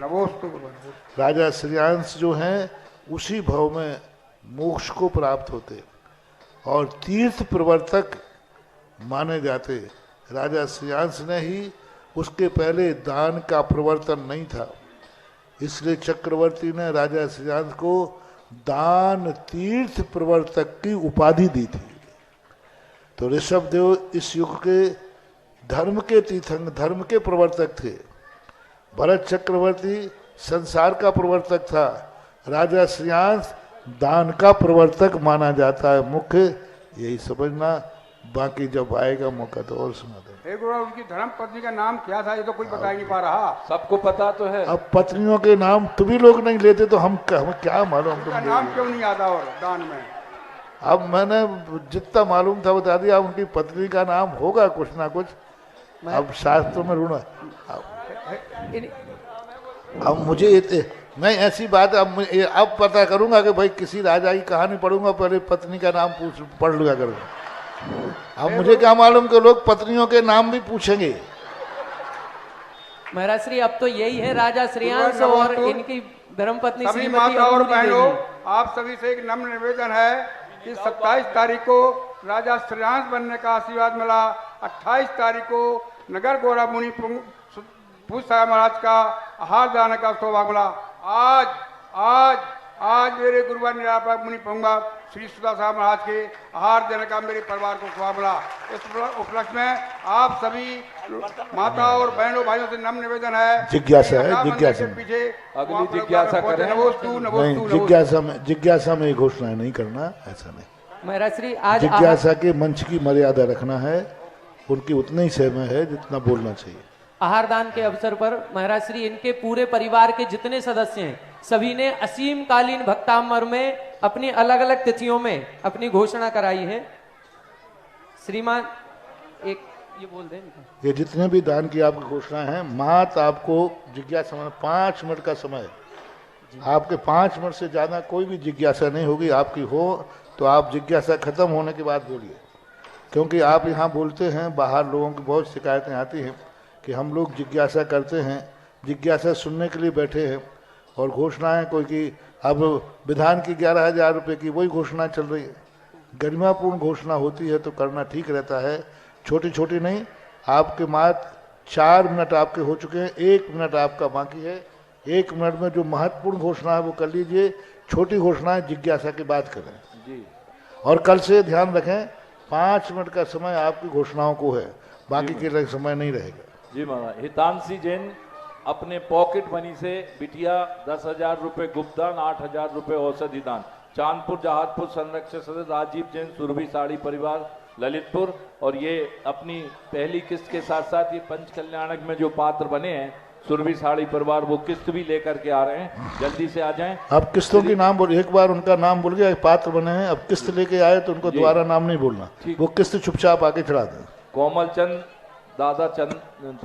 राजा श्रेयांश जो हैं उसी भव में मोक्ष को प्राप्त होते और तीर्थ प्रवर्तक माने जाते। राजा श्रेयांश ने ही, उसके पहले दान का प्रवर्तन नहीं था, इसलिए चक्रवर्ती ने राजा श्रेयांश को दान तीर्थ प्रवर्तक की उपाधि दी थी। तो ऋषभदेव इस युग के धर्म के तीर्थंकर, धर्म के प्रवर्तक थे। भरत चक्रवर्ती संसार का प्रवर्तक था, राजा श्रेयांश दान का प्रवर्तक माना जाता है। मुख्य यही समझना, बाकी जब आएगा मौका तो और सुना दे। उनकी धर्म पत्नी का नाम क्या था, ये तो कोई बता नहीं पा रहा। सबको पता तो है। अब पत्नियों के नाम तुम ही लोग नहीं लेते तो हम क्या मालूम, तुम नाम क्यों नहीं आता और दान में? अब मैंने जितना मालूम था बता दिया। उनकी पत्नी का नाम होगा कुछ ना कुछ, अब शास्त्रों में ढूंढा। अब मुझे मैं ऐसी बात अब पता करूंगा कि भाई किसी राजा की कहानी पढ़ूंगा, पहले पत्नी का नाम पढ़ लूंगा करूंगा। अब मुझे क्या मालूम कि लोग पत्नियों के नाम भी पूछेंगे। महाराज श्री, अब तो यही है, राजा श्रेयांश और इनकी धर्मपत्नी सभी माता और बहनों, आप सभी से एक नम्र निवेदन है कि 27 तारीख को राजा श्रेयांश बनने का आशीर्वाद मिला। 28 तारीख को नगर गौरा मुनि पूज साहब महाराज का आहार दान का सौभाग्य मिला। आज आज आज मेरे गुरुवार निरापक मुनि पंगा श्री सुधा साहब महाराज के आहार देने का मेरे परिवार को सौभाग्य मिला। इस उपलक्ष्य में आप सभी माता और बहनों भाइयों से नम्र निवेदन है, जिज्ञासा है, जिज्ञासा पीछे अगली जिज्ञासा करें। जिज्ञासा में घोषणा नहीं करना, ऐसा नहीं। महाराज श्री, आज जिज्ञासा के मंच की मर्यादा रखना है, उनकी उतना ही समय है जितना बोलना चाहिए। आहार दान के अवसर पर महाराज श्री, इनके पूरे परिवार के जितने सदस्य हैं सभी ने असीम कालीन भक्तामर में अपनी अलग अलग तिथियों में अपनी घोषणा कराई है। श्रीमान एक ये बोल दें, ये जितने भी दान की आपकी घोषणा है, मात आपको जिज्ञासा में 5 मिनट का समय, आपके 5 मिनट से ज्यादा कोई भी जिज्ञासा नहीं होगी। आपकी हो तो आप जिज्ञासा खत्म होने के बाद बोलिए, क्योंकि आप यहाँ बोलते हैं, बाहर लोगों की बहुत शिकायतें आती हैं कि हम लोग जिज्ञासा करते हैं, जिज्ञासा सुनने के लिए बैठे हैं, और घोषणाएं कोई की अब विधान की 11,000 रुपये की वही घोषणा चल रही है। गरिमापूर्ण घोषणा होती है तो करना ठीक रहता है, छोटी छोटी नहीं। आपके मात 4 मिनट आपके हो चुके हैं, 1 मिनट आपका बाकी है। 1 मिनट में जो महत्वपूर्ण घोषणा है वो कर लीजिए, छोटी घोषणाएं जिज्ञासा की बात करें जी। और कल से ध्यान रखें 5 मिनट का समय आपकी घोषणाओं को है, बाकी के लिए समय नहीं रहेगा। जी महाराज। हितांशी जैन अपने पॉकेट मनी से बिटिया 10,000 रुपये गुप्तदान, 8,000 रुपये औषधि दान। चांदपुर जहादपुर संरक्षक सदस्य राजीव जैन सुरभि साड़ी परिवार ललितपुर, और ये अपनी पहली किस्त के साथ साथ ये पंच कल्याणक में जो पात्र बने हैं सुरभि साड़ी परिवार, वो किस्त भी लेकर के आ रहे हैं, जल्दी से आ जाएं। अब किस्तों की नाम बोल, एक बार उनका नाम बोल गया, पात्र बने हैं, अब किस्त लेके आए तो उनको दोबारा नाम नहीं बोलना, वो किस्त चुपचाप आके चढ़ा दें।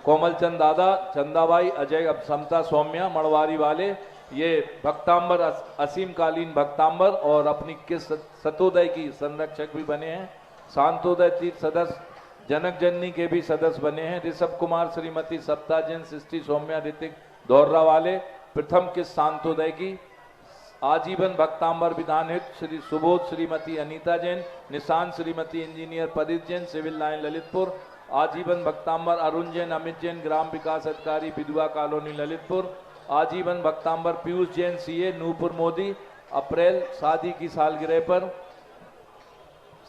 कोमलचंद दादा, चंदाबाई, अजय, अब समता, सौम्या मड़वारी वाले, ये भक्तांबर असीमकालीन भक्तांबर और अपनी किस्त सतोदय की संरक्षक भी बने हैं। शांतोदय तीर्थ सदस्य जनक जननी के भी सदस्य बने हैं। ऋषभ कुमार, श्रीमती सप्ता जैन, सृष्टि, सौम्या, ऋतिक दौर्रा वाले प्रथम किस्त शांतोदय की। आजीवन भक्तांबर विधान हित श्री सुबोध श्रीमती अनीता जैन, निशान श्रीमती इंजीनियर परित जैन, सिविल लाइन ललितपुर। आजीवन भक्तांबर अरुण जैन, अमित जैन, ग्राम विकास अधिकारी बिदुआ कॉलोनी ललितपुर। आजीवन भक्तांबर पीयूष जैन, सीए, नूपुर मोदी। अप्रैल शादी की सालगिरह पर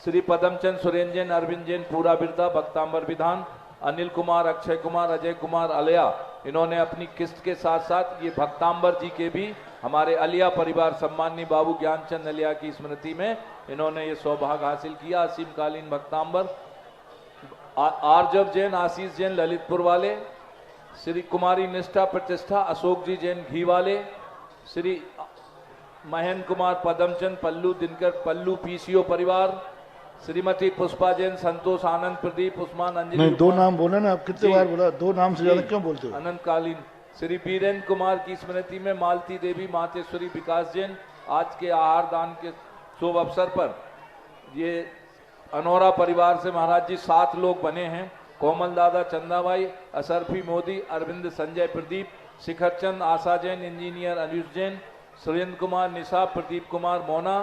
श्री पदमचंद सुरेंद्र जैन, अरविंद जैन, पूरा बिरदा भक्तांबर विधान। अनिल कुमार, अक्षय कुमार, अजय कुमार अलिया, इन्होंने अपनी किस्त के साथ साथ ये भक्तांबर जी के भी हमारे अलिया परिवार सम्माननीय बाबू ज्ञानचंद अलिया की स्मृति में इन्होंने ये सौभाग्य हासिल किया। असीमकालीन भक्तांबर आरजब जैन, आशीष जैन ललितपुर वाले। श्री कुमारी निष्ठा प्रतिष्ठा अशोक जी जैन घी वाले। श्री महेंद्र कुमार पदमचंद पल्लू दिनकर पल्लू पीसीओ परिवार। श्रीमती पुष्पा जैन, संतोष आनंद प्रदीप उस्मान अंजलि। नहीं, 2 नाम बोले ना, आप कितने बार बोला, 2 नाम से ज्यादा क्यों बोलते हो? अनंतकालीन श्री बीरेन्द्र कुमार की स्मृति में मालती देवी, मातेश्वरी विकास जैन। आज के आहार दान के शुभ अवसर पर ये अनोरा परिवार से महाराज जी 7 लोग बने हैं। कोमल दादा, चंदाबाई, असरफी मोदी, अरविंद संजय प्रदीप, शिखर चंद, आशा जैन, इंजीनियर अनुज जैन, सुरेंद्र कुमार, निशा, प्रदीप कुमार, मोना,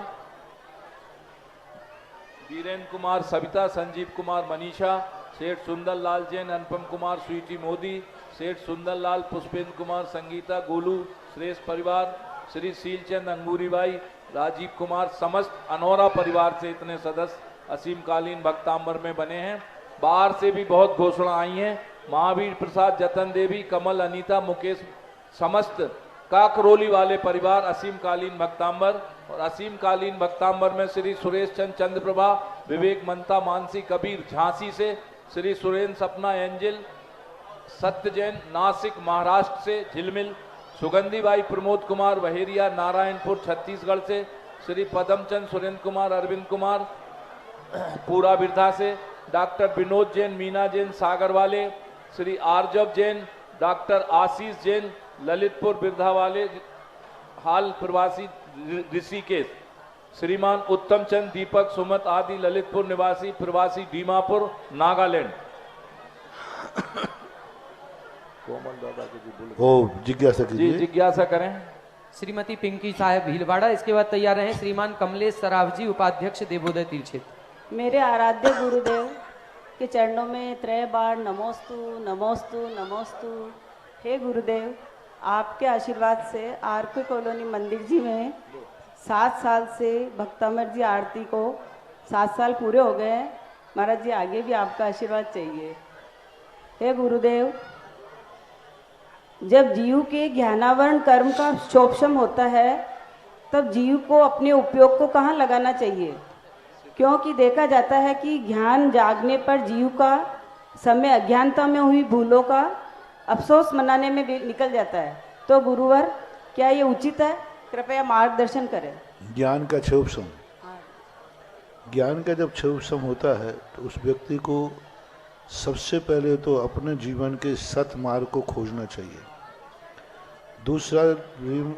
वीरेंद्र कुमार, सविता, संजीव कुमार, मनीषा, सेठ सुंदर लाल जैन, अनुपम कुमार, स्वीटी मोदी, सेठ सुंदर लाल, पुष्पेंद्र कुमार, संगीता, गोलू, श्रेष्ठ परिवार, श्री शीलचंद, अंगूरीबाई, राजीव कुमार, समस्त अनोरा परिवार से इतने सदस्य असीमकालीन भक्तांबर में बने हैं। बाहर से भी बहुत घोषणा आई हैं। महावीर प्रसाद, जतन देवी, कमल, अनीता, मुकेश, समस्त काकरोली वाले परिवार असीमकालीन भक्तांबर। और असीमकालीन भक्तांबर में श्री सुरेश चंद चंद्रप्रभा, विवेक मंता, मानसी कबीर झांसी से, श्री सुरेंद्र सपना एंजल, सत्य जैन नासिक महाराष्ट्र से, झिलमिल, सुगंधीबाई प्रमोद कुमार बहेरिया नारायणपुर छत्तीसगढ़ से, श्री पदमचंद सुरेंद्र कुमार, अरविंद कुमार पूरा बिरधा से, डॉक्टर विनोद जैन, मीना जैन सागर वाले, श्री आरजब जैन, डॉक्टर आशीष जैन ललितपुर बिरधा वाले, हाल प्रवासी ऋषिकेश, श्रीमान उत्तम चंद, दीपक, सुमत आदि ललितपुर निवासी, प्रवासी दीमापुर नागालैंड। कोमल दादा की जिज्ञासा कीजिए। जी जिज्ञासा करें। श्रीमती पिंकी साहब भीलवाड़ा, इसके बाद तैयार हैं श्रीमान कमलेश सरावजी, उपाध्यक्ष देवोदय तीर्थ क्षेत्र। मेरे आराध्य गुरुदेव के चरणों में 3 बार नमोस्तु नमोस्तु नमोस्तु। हे गुरुदेव, आपके आशीर्वाद से आरके कॉलोनी मंदिर जी में 7 साल से भक्तामर जी आरती को 7 साल पूरे हो गए हैं। महाराज जी, आगे भी आपका आशीर्वाद चाहिए। हे गुरुदेव, जब जीव के ज्ञानावरण कर्म का शोभशम होता है तब जीव को अपने उपयोग को कहाँ लगाना चाहिए? क्योंकि देखा जाता है कि ज्ञान जागने पर जीव का समय अज्ञानता में हुई भूलों का अफसोस मनाने में भी निकल जाता है। तो गुरुवर, क्या ये उचित है? कृपया मार्गदर्शन करें। ज्ञान का क्षोभशम, ज्ञान का जब क्षोभशम होता है तो उस व्यक्ति को सबसे पहले तो अपने जीवन के सत मार्ग को खोजना चाहिए। दूसरा,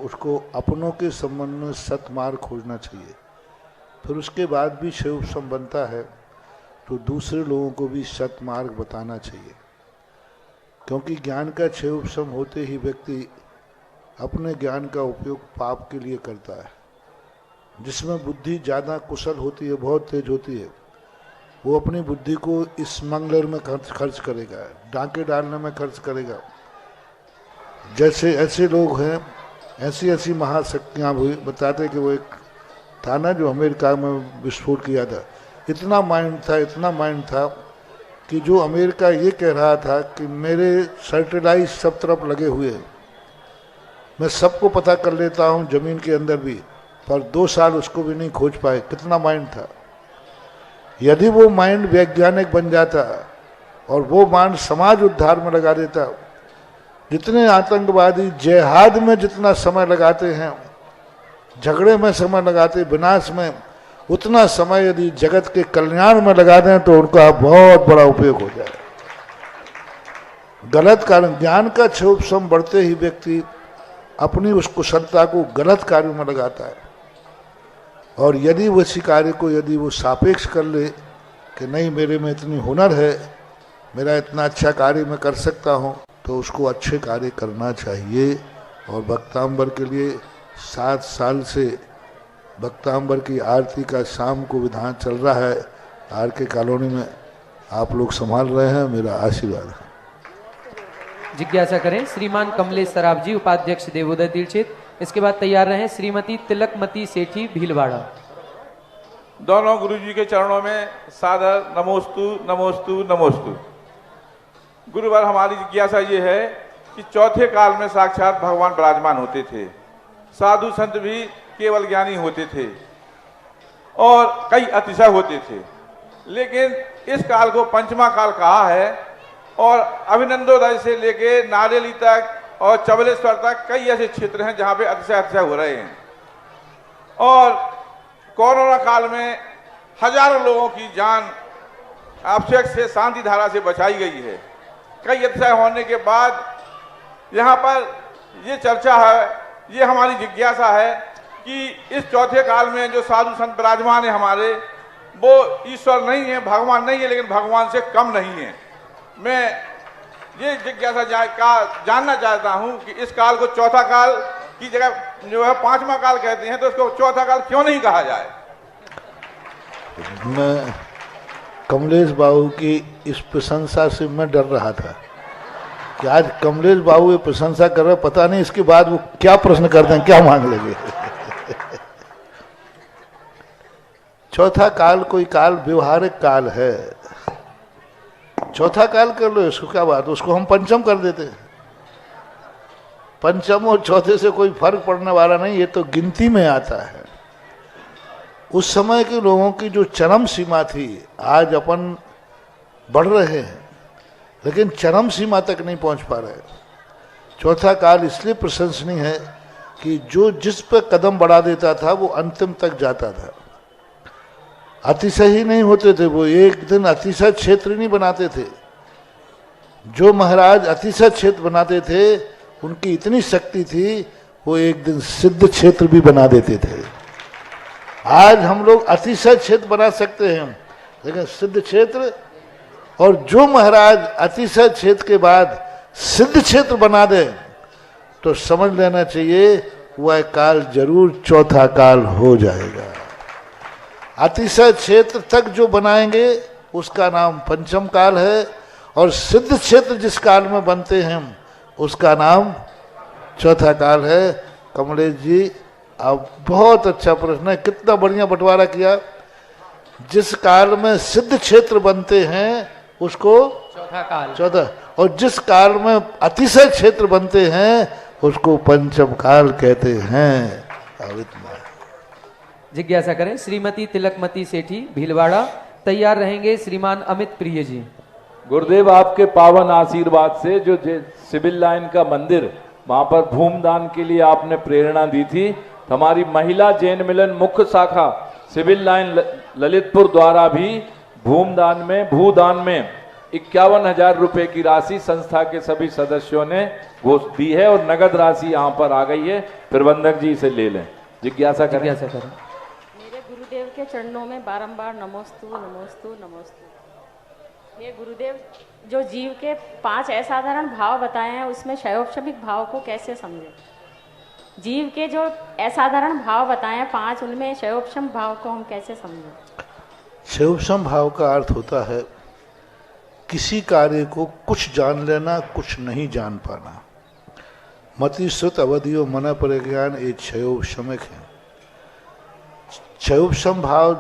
उसको अपनों के संबंध में सत मार्ग खोजना चाहिए। फिर उसके बाद भी क्षोभशम बनता है तो दूसरे लोगों को भी सत मार्ग बताना चाहिए। क्योंकि ज्ञान का क्षोभशम होते ही व्यक्ति अपने ज्ञान का उपयोग पाप के लिए करता है। जिसमें बुद्धि ज़्यादा कुशल होती है, बहुत तेज होती है, वो अपनी बुद्धि को स्मगलर में खर्च करेगा, डांके डालने में खर्च करेगा। जैसे ऐसे लोग हैं, ऐसी ऐसी महाशक्तियाँ हुई। बताते कि वो एक था ना जो अमेरिका में विस्फोट किया था, इतना माइंड था कि जो अमेरिका ये कह रहा था कि मेरे सैटेलाइट सब तरफ लगे हुए हैं, मैं सबको पता कर लेता हूँ ज़मीन के अंदर भी, पर 2 साल उसको भी नहीं खोज पाए। कितना माइंड था। यदि वो माइंड वैज्ञानिक बन जाता और वो माइंड समाज उद्धार में लगा देता, जितने आतंकवादी जिहाद में जितना समय लगाते हैं, झगड़े में समय लगाते, विनाश में, उतना समय यदि जगत के कल्याण में लगा दें तो उनका बहुत बड़ा उपयोग हो जाए। गलत कारण, ज्ञान का क्षोभ बढ़ते ही व्यक्ति अपनी उस कुशलता को गलत कार्यों में लगाता है। और यदि वो इसी कार्य को यदि वो सापेक्ष कर ले कि नहीं मेरे में इतनी हुनर है, मेरा इतना अच्छा कार्य मैं कर सकता हूँ, तो उसको अच्छे कार्य करना चाहिए। और भक्तांबर के लिए 7 साल से भक्तांबर की आरती का शाम को विधान चल रहा है। आर के कॉलोनी में आप लोग संभाल रहे हैं, मेरा आशीर्वाद है। जिज्ञासा करें श्रीमान कमलेश सराफ जी, उपाध्यक्ष देवोदय तीर्थक्षेत्र। इसके बाद तैयार रहें श्रीमती तिलकमती सेठी भीलवाड़ा। दोनों गुरुजी के चरणों में सादर नमोस्तु नमोस्तु नमोस्तु। गुरुवर, हमारी जिज्ञासा ये है कि चौथे काल में साक्षात भगवान विराजमान होते थे, साधु संत भी केवल ज्ञानी होते थे और कई अतिशय होते थे, लेकिन इस काल को पंचमा काल कहा है और अभिनंदोदय से लेके नारेली तक और चबलेश्वर तक कई ऐसे क्षेत्र हैं जहां पे अतिशय हो रहे हैं। और कोरोना काल में हजारों लोगों की जान आवश्यक से शांति धारा से बचाई गई है। कई अतिशय होने के बाद यहाँ पर ये चर्चा है, ये हमारी जिज्ञासा है कि इस चौथे काल में जो साधु संत विराजमान है हमारे, वो ईश्वर नहीं है, भगवान नहीं है, लेकिन भगवान से कम नहीं है। मैं ये जिज्ञासा जानना चाहता हूँ कि इस काल को चौथा काल की जगह जो है 5वां काल कहते हैं, तो इसको चौथा काल क्यों नहीं कहा जाए? मैं कमलेश बाबू की इस प्रशंसा से मैं डर रहा था कि आज कमलेश बाबू ये प्रशंसा कर रहे, पता नहीं इसके बाद वो क्या प्रश्न करते हैं, क्या मांग लेंगे। चौथा काल कोई काल व्यवहारिक काल है। चौथा काल कर लो, इसको क्या बात, उसको हम पंचम कर देते हैं। पंचम और चौथे से कोई फर्क पड़ने वाला नहीं, ये तो गिनती में आता है। उस समय के लोगों की जो चरम सीमा थी, आज अपन बढ़ रहे हैं लेकिन चरम सीमा तक नहीं पहुंच पा रहे। चौथा काल इसलिए प्रशंसनीय है कि जो जिस पर कदम बढ़ा देता था वो अंतिम तक जाता था। अतिशय ही नहीं होते थे, वो एक दिन अतिशय क्षेत्र नहीं बनाते थे। जो महाराज अतिशय क्षेत्र बनाते थे उनकी इतनी शक्ति थी, वो एक दिन सिद्ध क्षेत्र भी बना देते थे। आज हम लोग अतिशय क्षेत्र बना सकते हैं, लेकिन सिद्ध क्षेत्र, और जो महाराज अतिशय क्षेत्र के बाद सिद्ध क्षेत्र बना दे तो समझ लेना चाहिए वह काल जरूर चौथा काल हो जाएगा। अतिशय क्षेत्र तक जो बनाएंगे उसका नाम पंचम काल है, और सिद्ध क्षेत्र जिस काल में बनते हैं उसका नाम चौथा काल है। कमलेश जी, आप बहुत अच्छा प्रश्न है, कितना बढ़िया बंटवारा किया। जिस काल में सिद्ध क्षेत्र बनते हैं उसको चौथा काल, चौथा, और जिस काल में अतिशय क्षेत्र बनते हैं उसको पंचम काल कहते हैं। जिज्ञासा करें श्रीमती तिलकमती सेठी भीलवाड़ा। तैयार रहेंगे श्रीमान अमित प्रिय जी। गुरुदेव, आपके पावन आशीर्वाद से जो सिविल लाइन का मंदिर, वहां पर भूमदान के लिए आपने प्रेरणा दी थी, हमारी महिला जैन मिलन मुख्य शाखा सिविल लाइन ललितपुर द्वारा भी भूदान में 51,000 रुपए की राशि संस्था के सभी सदस्यों ने घोष दी है और नगद राशि यहाँ पर आ गई है। प्रबंधक जी इसे ले लें। जिज्ञासा करें। मेरे गुरुदेव के चरणों में बारंबार नमोस्तु नमोस्तु नमोस्तु। ये गुरुदेव, जो जीव के 5 असाधारण भाव बताए हैं उसमें शैवोपशमिक भाव को कैसे समझे? जीव के जो असाधारण भाव बताए हैं 5, उनमें शैवोपशम भाव को हम कैसे समझें? शैवसम भाव का अर्थ होता है किसी कार्य को कुछ जान लेना, कुछ नहीं जान पाना। मति श्रुत अवधियो मन परिज्ञान ये क्षयोपशमिक है। क्षयोपशम भाव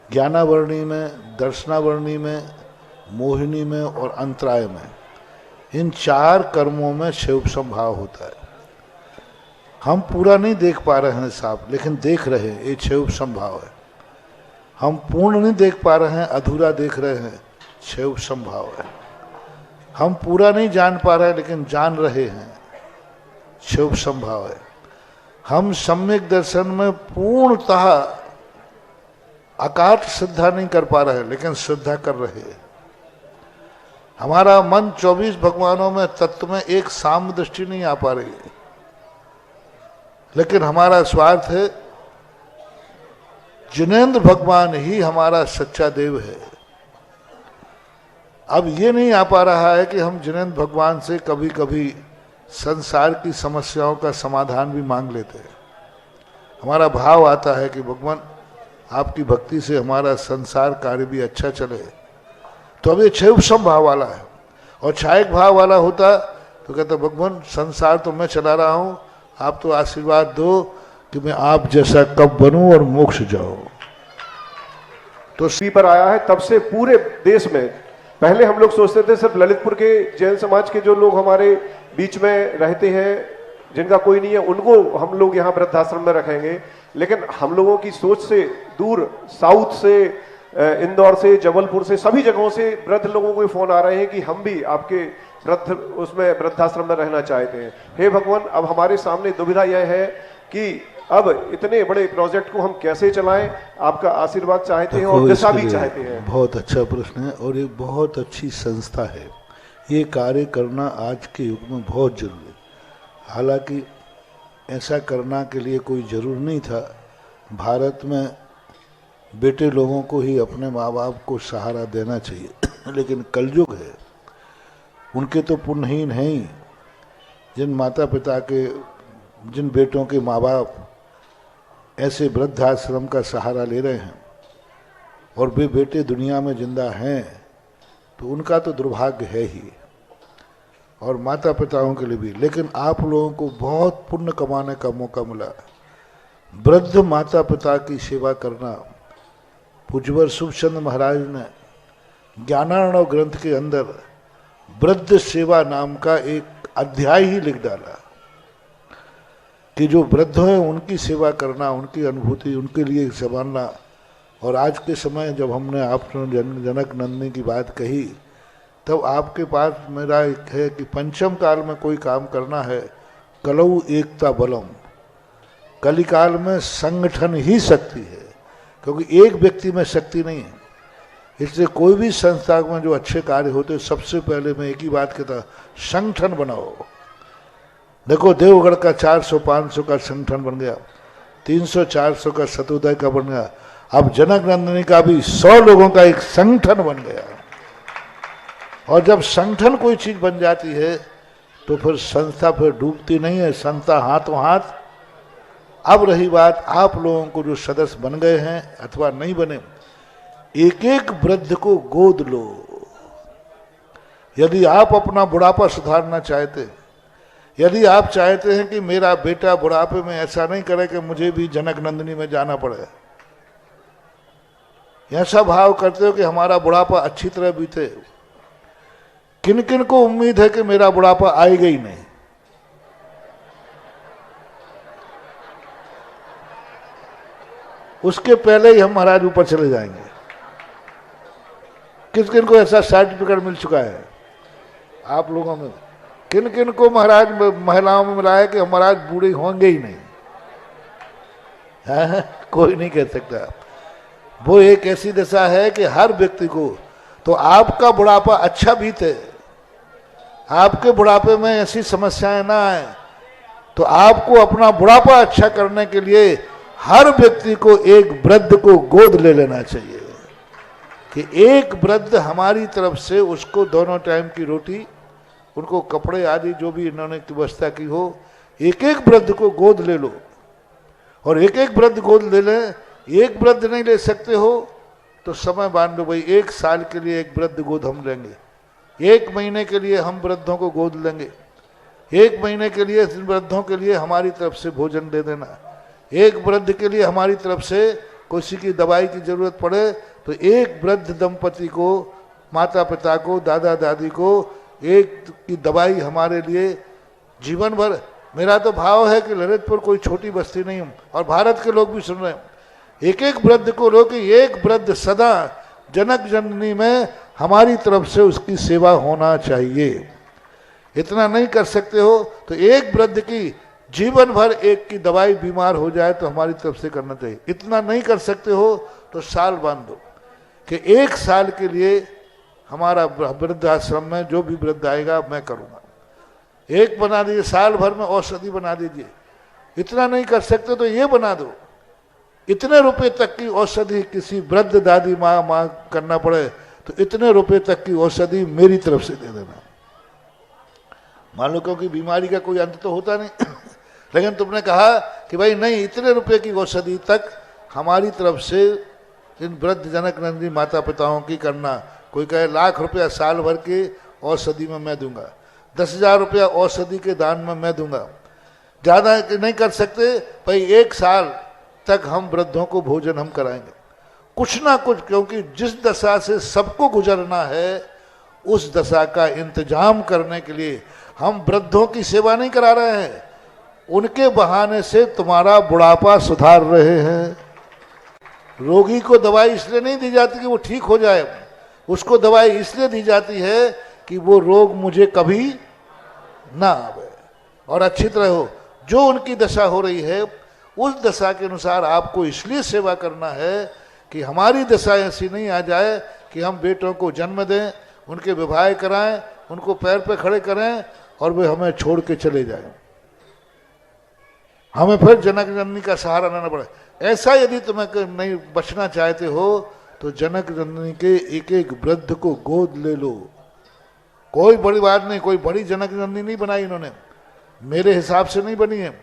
ज्ञानावर्णी में, दर्शनावर्णी में, मोहिनी में और अंतराय में, इन 4 कर्मों में क्षयोपशम भाव होता है। हम पूरा नहीं देख पा रहे हैं साहब, लेकिन देख रहे हैं, ये क्षयोपशम भाव है। हम पूर्ण नहीं देख पा रहे हैं, अधूरा देख रहे हैं, क्षयोपशम भाव है। हम पूरा नहीं जान पा रहे हैं, लेकिन जान रहे हैं, क्षयोपशम भाव है। हम सम्यक दर्शन में पूर्णतः अकाट श्रद्धा नहीं कर पा रहे, लेकिन श्रद्धा कर रहे हैं। हमारा मन 24 भगवानों में, तत्व में एक साम दृष्टि नहीं आ पा रही है, लेकिन हमारा स्वार्थ है जिनेंद्र भगवान ही हमारा सच्चा देव है। अब ये नहीं आ पा रहा है कि हम जिनेंद्र भगवान से कभी कभी संसार की समस्याओं का समाधान भी मांग लेते हैं। हमारा भाव आता है कि भगवान आपकी भक्ति से हमारा संसार कार्य भी अच्छा चले, तो अब ये क्षयोपशम भाव वाला है। और क्षायक भाव वाला होता तो कहता भगवान संसार तो मैं चला रहा हूं, आप तो आशीर्वाद दो कि मैं आप जैसा कब बनूं और मोक्ष जाऊं। तो सी पर आया है, तब से पूरे देश में, पहले हम लोग सोचते थे सिर्फ ललितपुर के जैन समाज के जो लोग हमारे बीच में रहते हैं, जिनका कोई नहीं है, उनको हम लोग यहाँ वृद्धाश्रम में रखेंगे। लेकिन हम लोगों की सोच से दूर साउथ से, इंदौर से, जबलपुर से, सभी जगहों से वृद्ध लोगों को फोन आ रहे हैं कि हम भी आपके उसमें वृद्धाश्रम में रहना चाहते हैं। हे भगवान, अब हमारे सामने दुविधा यह है कि अब इतने बड़े प्रोजेक्ट को हम कैसे चलाएं, आपका आशीर्वाद चाहते हैं और दिशा भी चाहते हैं। बहुत अच्छा प्रश्न है और ये बहुत अच्छी संस्था है। ये कार्य करना आज के युग में बहुत जरूरी है। हालांकि ऐसा करना के लिए कोई जरूर नहीं था। भारत में बेटे लोगों को ही अपने माँ बाप को सहारा देना चाहिए लेकिन कलयुग है, उनके तो पुण्यहीन हैं ही। जिन माता पिता के, जिन बेटों के माँ बाप ऐसे वृद्धाश्रम का सहारा ले रहे हैं और वे बेटे दुनिया में जिंदा हैं, तो उनका तो दुर्भाग्य है ही, और माता पिताओं के लिए भी। लेकिन आप लोगों को बहुत पुण्य कमाने का मौका मिला। वृद्ध माता पिता की सेवा करना, पूज्यवर शुभचंद महाराज ने ज्ञानार्णव ग्रंथ के अंदर वृद्ध सेवा नाम का एक अध्याय ही लिख डाला कि जो वृद्ध हैं उनकी सेवा करना, उनकी अनुभूति, उनके लिए संभालना। और आज के समय जब हमने आपने जनक नंदिनी की बात कही, तब आपके पास मेरा एक है कि पंचम काल में कोई काम करना है, कलऊ एकता बलम। कलिकाल में संगठन ही शक्ति है, क्योंकि एक व्यक्ति में शक्ति नहीं है। इसलिए कोई भी संस्था में जो अच्छे कार्य होते, सबसे पहले मैं एक ही बात कहता, संगठन बनाओ। देखो देवगढ़ का 400-500 का संगठन बन गया, 300-400 का सतोदय का बन गया, अब जनक नंदिनी का भी 100 लोगों का एक संगठन बन गया। और जब संगठन कोई चीज बन जाती है तो फिर संस्था फिर डूबती नहीं है, संस्था हाथों हाथ। अब रही बात आप लोगों को जो सदस्य बन गए हैं अथवा नहीं बने, एक एक वृद्ध को गोद लो। यदि आप अपना बुढ़ापा सुधारना चाहते, यदि आप चाहते हैं कि मेरा बेटा बुढ़ापे में ऐसा नहीं करे कि मुझे भी जनक नंदिनी में जाना पड़े, ऐसा भाव करते हो कि हमारा बुढ़ापा अच्छी तरह बीते, किन किन को उम्मीद है कि मेरा बुढ़ापा आएगा ही नहीं? उसके पहले ही हम महाराज ऊपर चले जाएंगे। किस किन को ऐसा सर्टिफिकेट मिल चुका है आप लोगों में? किन किन को महाराज महिलाओं में मिला है कि महाराज बूढ़े होंगे ही नहीं? है? कोई नहीं कह सकता। वो एक ऐसी दशा है कि हर व्यक्ति को, तो आपका बुढ़ापा अच्छा बीते, आपके बुढ़ापे में ऐसी समस्याएं ना आए, तो आपको अपना बुढ़ापा अच्छा करने के लिए हर व्यक्ति को एक वृद्ध को गोद ले लेना चाहिए कि एक वृद्ध हमारी तरफ से उसको दोनों टाइम की रोटी, उनको कपड़े आदि जो भी इन्होंने व्यवस्था की हो, एक एक वृद्ध को गोद ले लो। और एक एक वृद्ध गोद ले लें, एक वृद्ध नहीं ले सकते हो तो समय बांध लो भाई, 1 साल के लिए एक वृद्ध गोद हम लेंगे, 1 महीने के लिए हम वृद्धों को गोद लेंगे, 1 महीने के लिए वृद्धों के लिए हमारी तरफ से भोजन दे देना, 1 वृद्ध के लिए हमारी तरफ से किसी की दवाई की जरूरत पड़े तो 1 वृद्ध दंपति को, माता पिता को, दादा दादी को 1 की दवाई हमारे लिए जीवन भर। मेरा तो भाव है कि ललितपुर कोई छोटी बस्ती नहीं है और भारत के लोग भी सुन रहे हैं, एक वृद्ध को लो कि 1 वृद्ध सदा जनक जननी में हमारी तरफ से उसकी सेवा होना चाहिए। इतना नहीं कर सकते हो तो 1 वृद्ध की जीवन भर 1 की दवाई बीमार हो जाए तो हमारी तरफ से करना चाहिए। इतना नहीं कर सकते हो तो साल बांध दो कि 1 साल के लिए हमारा वृद्धाश्रम में जो भी वृद्ध आएगा मैं करूँगा। 1 बना दीजिए, साल भर में औषधि बना दीजिए। इतना नहीं कर सकते तो ये बना दो, इतने रुपए तक की औषधि किसी वृद्ध दादी माँ करना पड़े तो इतने रुपए तक की औषधि मेरी तरफ से दे देना। मान लो क्योंकि बीमारी का कोई अंत तो होता नहीं लेकिन तुमने कहा कि भाई नहीं, इतने रुपए की औषधि तक हमारी तरफ से इन वृद्ध जनक नंदी माता पिताओं की करना। कोई कहे लाख रुपया साल भर के औषधि में मैं दूंगा, 10,000 रुपया औषधि के दान में मैं दूंगा। ज़्यादा नहीं कर सकते भाई, 1 साल तक हम वृद्धों को भोजन हम कराएंगे कुछ ना कुछ, क्योंकि जिस दशा से सबको गुजरना है उस दशा का इंतजाम करने के लिए हम वृद्धों की सेवा नहीं करा रहे हैं, उनके बहाने से तुम्हारा बुढ़ापा सुधार रहे हैं। रोगी को दवाई इसलिए नहीं दी जाती कि वो ठीक हो जाए, उसको दवाई इसलिए दी जाती है कि वो रोग मुझे कभी ना आवे और अच्छी तरह हो। जो उनकी दशा हो रही है उस दशा के अनुसार आपको इसलिए सेवा करना है कि हमारी दशा ऐसी नहीं आ जाए कि हम बेटों को जन्म दें, उनके विवाह कराएं, उनको पैर पे खड़े करें और वे हमें छोड़ के चले जाएं, हमें फिर जनक जननी का सहारा लेना पड़े। ऐसा यदि तुम्हें नहीं बचना चाहते हो तो जनक जननी के 1 वृद्ध को गोद ले लो। कोई बड़ी बात नहीं, कोई बड़ी जनक जननी नहीं बनाई इन्होंने, मेरे हिसाब से नहीं बनी है।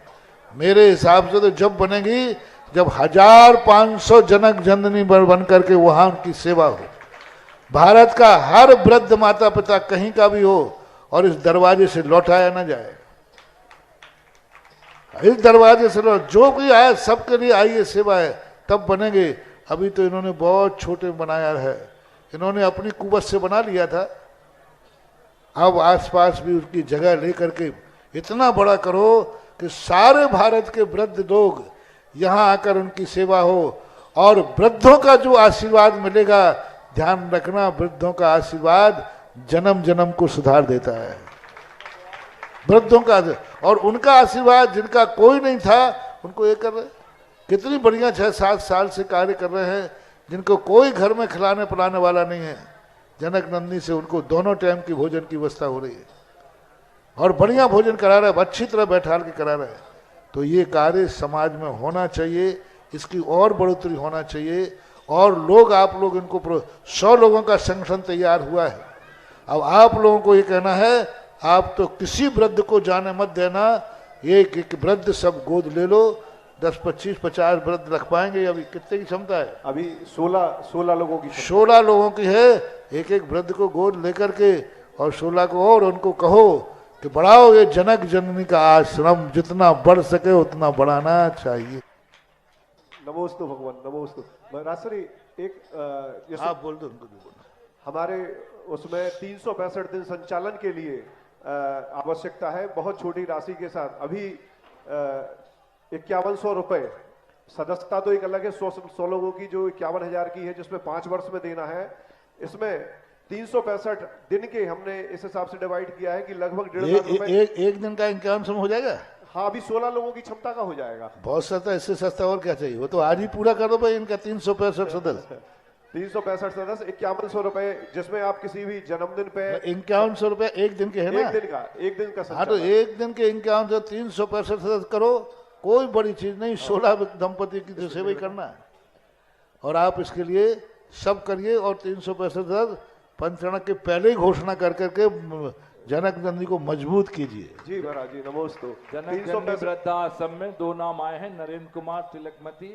मेरे हिसाब से तो जब बनेगी जब 1500 जनक जननी बन करके वहां उनकी सेवा हो। भारत का हर वृद्ध माता पिता कहीं का भी हो और इस दरवाजे से लौटाया ना जाए, इस दरवाजे से जो भी आए सबके लिए आइए सेवा है, तब बनेंगे। अभी तो इन्होंने बहुत छोटे बनाया है, इन्होंने अपनी कुवत से बना लिया था, अब आसपास भी उसकी जगह लेकर के इतना बड़ा करो कि सारे भारत के वृद्ध लोग यहाँ आकर उनकी सेवा हो। और वृद्धों का जो आशीर्वाद मिलेगा, ध्यान रखना, वृद्धों का आशीर्वाद जन्म जन्म को सुधार देता है। वृद्धों का और उनका आशीर्वाद जिनका कोई नहीं था उनको ये कर रहे, कितनी बढ़िया 6-7 साल से कार्य कर रहे हैं, जिनको कोई घर में खिलाने पिलाने वाला नहीं है, जनक नंदी से उनको दोनों टाइम की भोजन की व्यवस्था हो रही है और बढ़िया भोजन करा रहे हैं, अच्छी तरह बैठाल के करा रहे हैं। तो ये कार्य समाज में होना चाहिए, इसकी और बढ़ोतरी होना चाहिए। और लोग, आप लोग इनको 100 लोगों का संगठन तैयार हुआ है। अब आप लोगों को ये कहना है, आप तो किसी वृद्ध को जाने मत देना, एक वृद्ध सब गोद ले लो। 10, 25, 50 वृद्ध रख पाएंगे? अभी कितने की क्षमता है? अभी 16 लोगों की 16 लोगों की है। एक वृद्ध को गोद लेकर के और 16 को, और उनको कहो कि बढ़ाओ ये जनक जननी का आश्रम, जितना बढ़ सके उतना बढ़ाना चाहिए। नमोस्तु भगवान, नमोस्तु। राजश्री, एक आप बोल दो उनको। हमारे उसमें 365 दिन संचालन के लिए आवश्यकता है, बहुत छोटी राशि के साथ। अभी 5100 रुपए सदस्यता तो एक अलग है, 100 लोगों की जो 51,000 की है, जिसमें 5 वर्ष में देना है। इसमें 365 दिन के हमने इस हिसाब से डिवाइड किया है कि लगभग 1.5 लाख रुपए एक दिन का इनकम सम हो जाएगा। हाँ, अभी 16 लोगों की क्षमता का हो जाएगा। बहुत सस्ता, इससे सस्ता और क्या चाहिए? वो तो आज ही पूरा कर दो भाई इनका 365 सदस्य। 365 सदस्य, 5100 रुपए, जिसमें आप किसी भी जन्मदिन पे 5100 रुपए एक दिन के है ना? एक दिन का हाँ, तो एक दिन के 5100, 365 सदस्य करो, कोई बड़ी चीज नहीं। 16 दंपति की तो सेवा ही करना है और आप इसके लिए सब करिए। और 365 सदस्य पंचरण के पहले ही घोषणा कर करके जनक नंदी को मजबूत कीजिए। जी महाराज जी, नमोस्तु। जनक जननी वृद्धाश्रम में 2 नाम आए हैं, नरेंद्र कुमार तिलकमती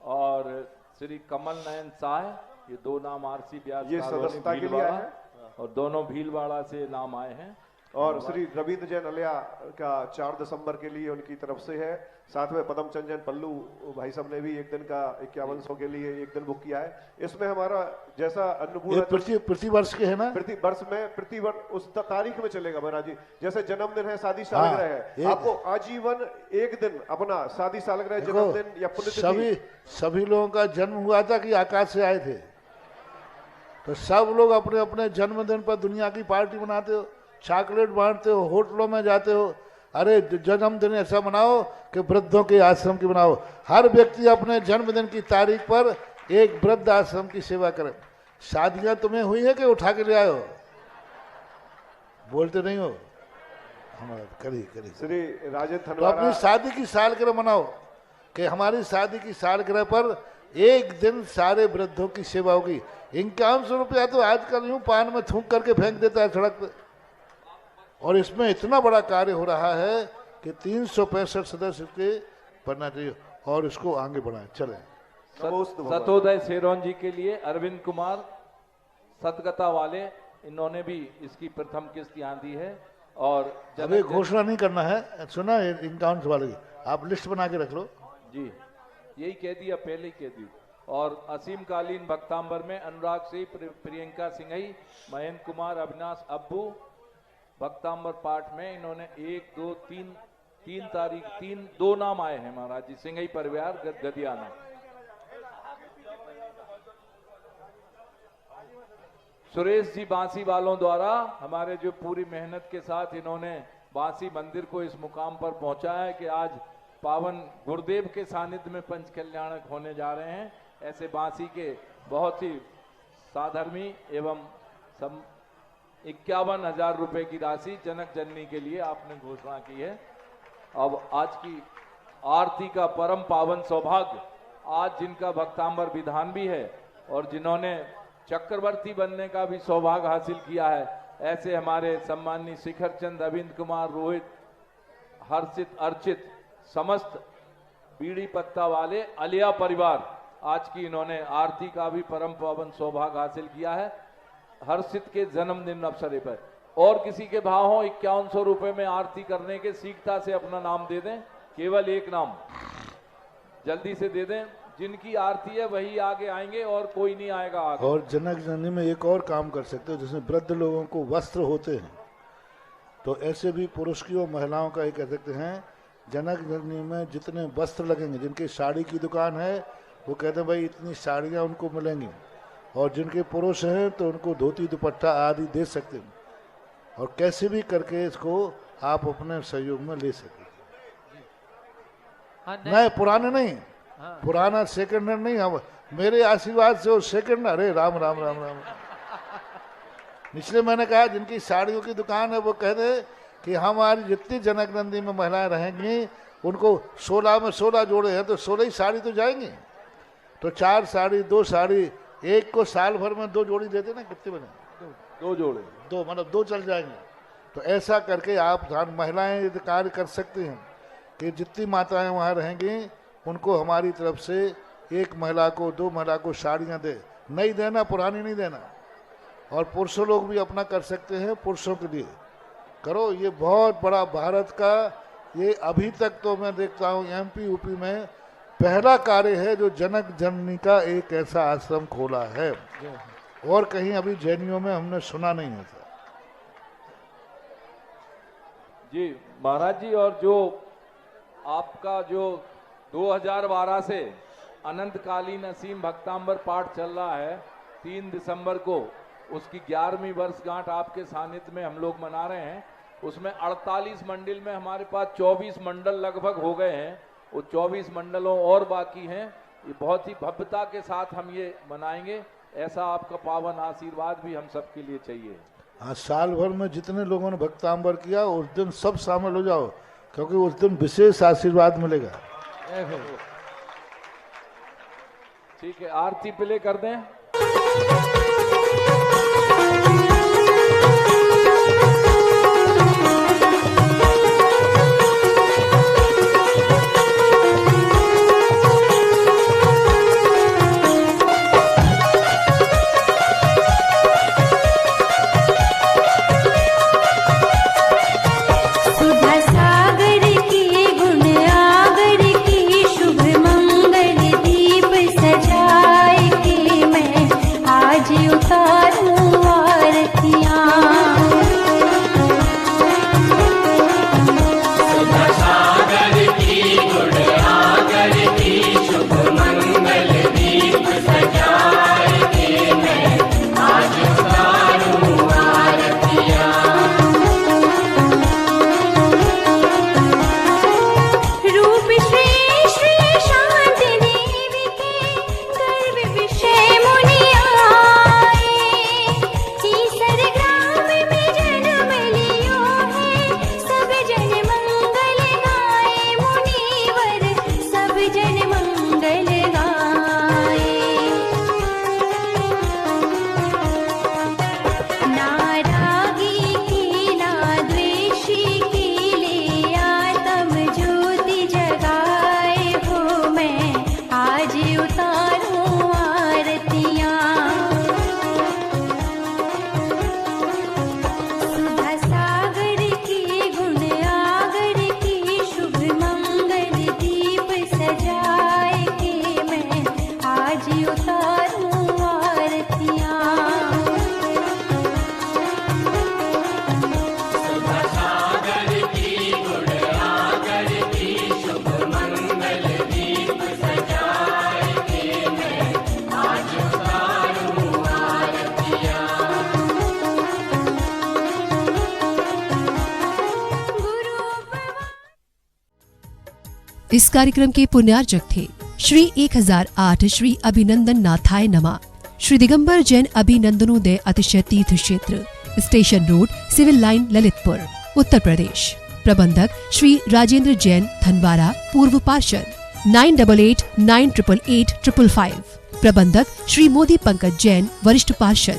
और श्री कमल नयन साय। ये दो नाम आरसी ब्यास ये कॉलोनी सदस्यता के लिए भीलवाड़ा, आए हैं। और दोनों भीलवाड़ा से नाम आए हैं। और श्री रविंद्र जैन अलिया का 4 दिसंबर के लिए उनकी तरफ से है। साथ में पदम चंद जैन पल्लू भाई साहब ने भी एक दिन का 5100 के लिए एक दिन बुक किया है। इसमें हमारा जैसा अन्नपूर्णा प्रति वर्ष के है ना, प्रति वर्ष उस तारीख में चलेगा महाराज जी। जैसे जन्मदिन है, शादी सालगिरह है, आपको आजीवन एक दिन अपना शादी सालगिरह, जन्मदिन या पुण्यतिथि। सभी लोगों का जन्म हुआ था कि आकाश से आए थे? तो सब लोग अपने अपने जन्मदिन पर दुनिया की पार्टी मनाते हो, चॉकलेट बांटते हो, होटलों में जाते हो। अरे जन्मदिन ऐसा मनाओ कि वृद्धों के आश्रम की बनाओ। हर व्यक्ति अपने जन्मदिन की तारीख पर एक वृद्ध आश्रम की सेवा करे। शादियां तुम्हें हुई है कि उठा के ले आए हो? बोलते नहीं हो? हमारा करिए श्री राजेंद्र तो थनवारा अपनी शादी की सालगिरह मनाओ कि हमारी शादी की सालगिरह पर एक दिन सारे वृद्धों की सेवा होगी। 5100 रुपया तो आजकल यूं पान में थूक करके फेंक देता है सड़क पे। और इसमें इतना बड़ा कार्य हो रहा है कि 365 सदस्य के बनना चाहिए और इसको आगे बढ़ाएं। चलें। सतोदय सेरोन जी के लिए अरविंद कुमार सतगता वाले, इन्होंने भी इसकी प्रथम किस्त यहाँ दी है। और अभी घोषणा नहीं करना है, सुना है 51 वाले की, आप लिस्ट बना के रख लो जी, यही कह दिया, पहले ही कह दी। और असीम कालीन भक्तांबर में अनुराग सिंह, प्रियंका सिंघई, महेंद्र कुमार, अविनाश अब्बू भक्तांबर पाठ में इन्होंने 1 2 3 तारीख 2 नाम आए हैं महाराज जी। सिंघई परिवार गदियाना। सुरेश जी बांसी वालों द्वारा हमारे जो पूरी मेहनत के साथ इन्होंने बांसी मंदिर को इस मुकाम पर पहुंचाया है कि आज पावन गुरुदेव के सानिध्य में पंच कल्याणक होने जा रहे हैं। ऐसे बांसी के बहुत ही साधर्मी एवं 51,000 रुपए की राशि जनक जननी के लिए आपने घोषणा की है। अब आज की आरती का परम पावन सौभाग्य, आज जिनका भक्तांबर विधान भी है और जिन्होंने चक्रवर्ती बनने का भी सौभाग्य हासिल किया है, ऐसे हमारे सम्माननीय शिखर चंद, अरविंद कुमार, रोहित, हर्षित, अर्चित, समस्त बीड़ी पत्ता वाले अलिया परिवार, आज की इन्होंने आरती का भी परम पावन सौभाग्य हासिल किया है हर्षित के जन्मदिन अवसर पर। और किसी के भाव हो 5100 रुपए में आरती करने के, शीघ्रता से अपना नाम दे दें, केवल एक नाम जल्दी से दे दें। जिनकी आरती है वही आगे आएंगे और कोई नहीं आएगा आगे। और जनक जननी में एक और काम कर सकते हो, जिसमें वृद्ध लोगों को वस्त्र होते हैं, तो ऐसे भी पुरुष की और महिलाओं का एक कह सकते हैं। जनक जननी में जितने वस्त्र लगेंगे, जिनकी साड़ी की दुकान है वो कहते हैं भाई इतनी साड़ियाँ उनको मिलेंगी, और जिनके पुरुष हैं तो उनको धोती दुपट्टा आदि दे सकते हैं। और कैसे भी करके इसको आप अपने सहयोग में ले सकते हैं। नहीं पुराने नहीं, पुराना सेकंड हैंड नहीं, हम मेरे आशीर्वाद से वो सेकंड। अरे राम राम राम राम। इसलिए मैंने कहा जिनकी साड़ियों की दुकान है वो कह दे कि हमारी जितनी जनक नंदी में महिलाएं रहेंगी उनको 16 में 16 जोड़े हैं तो 16 ही साड़ी तो जाएंगी। तो 4 साड़ी 2 साड़ी, एक को साल भर में 2 जोड़ी देते ना, कितने बने? 2 जोड़े, 2 मतलब 2 चल जाएंगे। तो ऐसा करके आप महिलाएं ये कार्य कर सकती हैं कि जितनी माताएं वहाँ रहेंगी उनको हमारी तरफ से एक महिला को 2 महिला को साड़ियाँ दे, नहीं देना, पुरानी नहीं देना। और पुरुषों लोग भी अपना कर सकते हैं, पुरुषों के लिए करो। ये बहुत बड़ा भारत का, ये अभी तक तो मैं देखता हूँ MP UP में पहला कार्य है जो जनक जननी का एक ऐसा आश्रम खोला है, और कहीं अभी जैनियों में हमने सुना नहीं है था। जी महाराज जी, और जो आपका जो 2012 से अनंतकालीन असीम भक्तांबर पाठ चल रहा है 3 दिसंबर को, उसकी 11वीं वर्षगांठ आपके सानिध्य में हम लोग मना रहे हैं। उसमें 48 मंडल में हमारे पास 24 मंडल लगभग हो गए हैं, वो 24 मंडलों और बाकी हैं। ये बहुत ही भव्यता के साथ हम ये मनाएंगे, ऐसा आपका पावन आशीर्वाद भी हम सबके लिए चाहिए। हाँ, साल भर में जितने लोगों ने भक्तांबर किया उस दिन सब शामिल हो जाओ, क्योंकि उस दिन विशेष आशीर्वाद मिलेगा। ठीक है, आरती प्ले कर दें। इस कार्यक्रम के पुण्यार्चक थे श्री 1008 श्री अभिनंदन नाथाय नमः, Shri Digambar Jain अभिनंदनोदय Atishay Tirth Kshetra, Station Road, Civil Line, Lalitpur, Uttar Pradesh. प्रबंधक श्री राजेंद्र जैन, धनवारा, पूर्व पार्षद, 9889888555। प्रबंधक श्री मोदी पंकज जैन, वरिष्ठ पार्षद,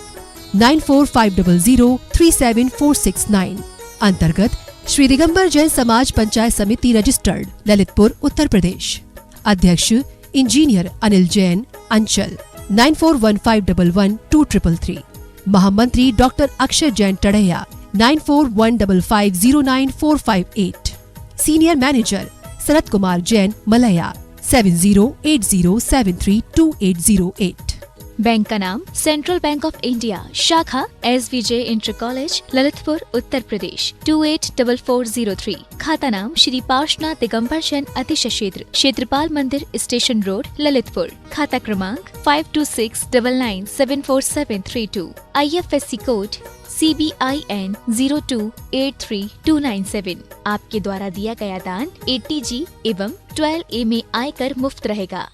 9450037469। अंतर्गत श्री दिगंबर जैन समाज पंचायत समिति रजिस्टर्ड, ललितपुर, उत्तर प्रदेश। अध्यक्ष इंजीनियर अनिल जैन, अंचल, 9415112333। महामंत्री doctor Akshay Jain Tadaiya, 9415509458। Senior manager Sharad Kumar Jain, Malaya, 7080732808। Bank का नाम सेंट्रल बैंक ऑफ इंडिया, शाखा SVJ Inter College, Lalitpur, Uttar Pradesh, 284403। खाता नाम श्री पार्श्वनाथ दिगंबर जैन अतिशय क्षेत्र, क्षेत्रपाल मंदिर, स्टेशन रोड, ललितपुर। खाता क्रमांक 5269974732। IFSC code CBIN 0283297। आपके द्वारा दिया गया दान 80G एवं 12A में आयकर मुफ्त रहेगा।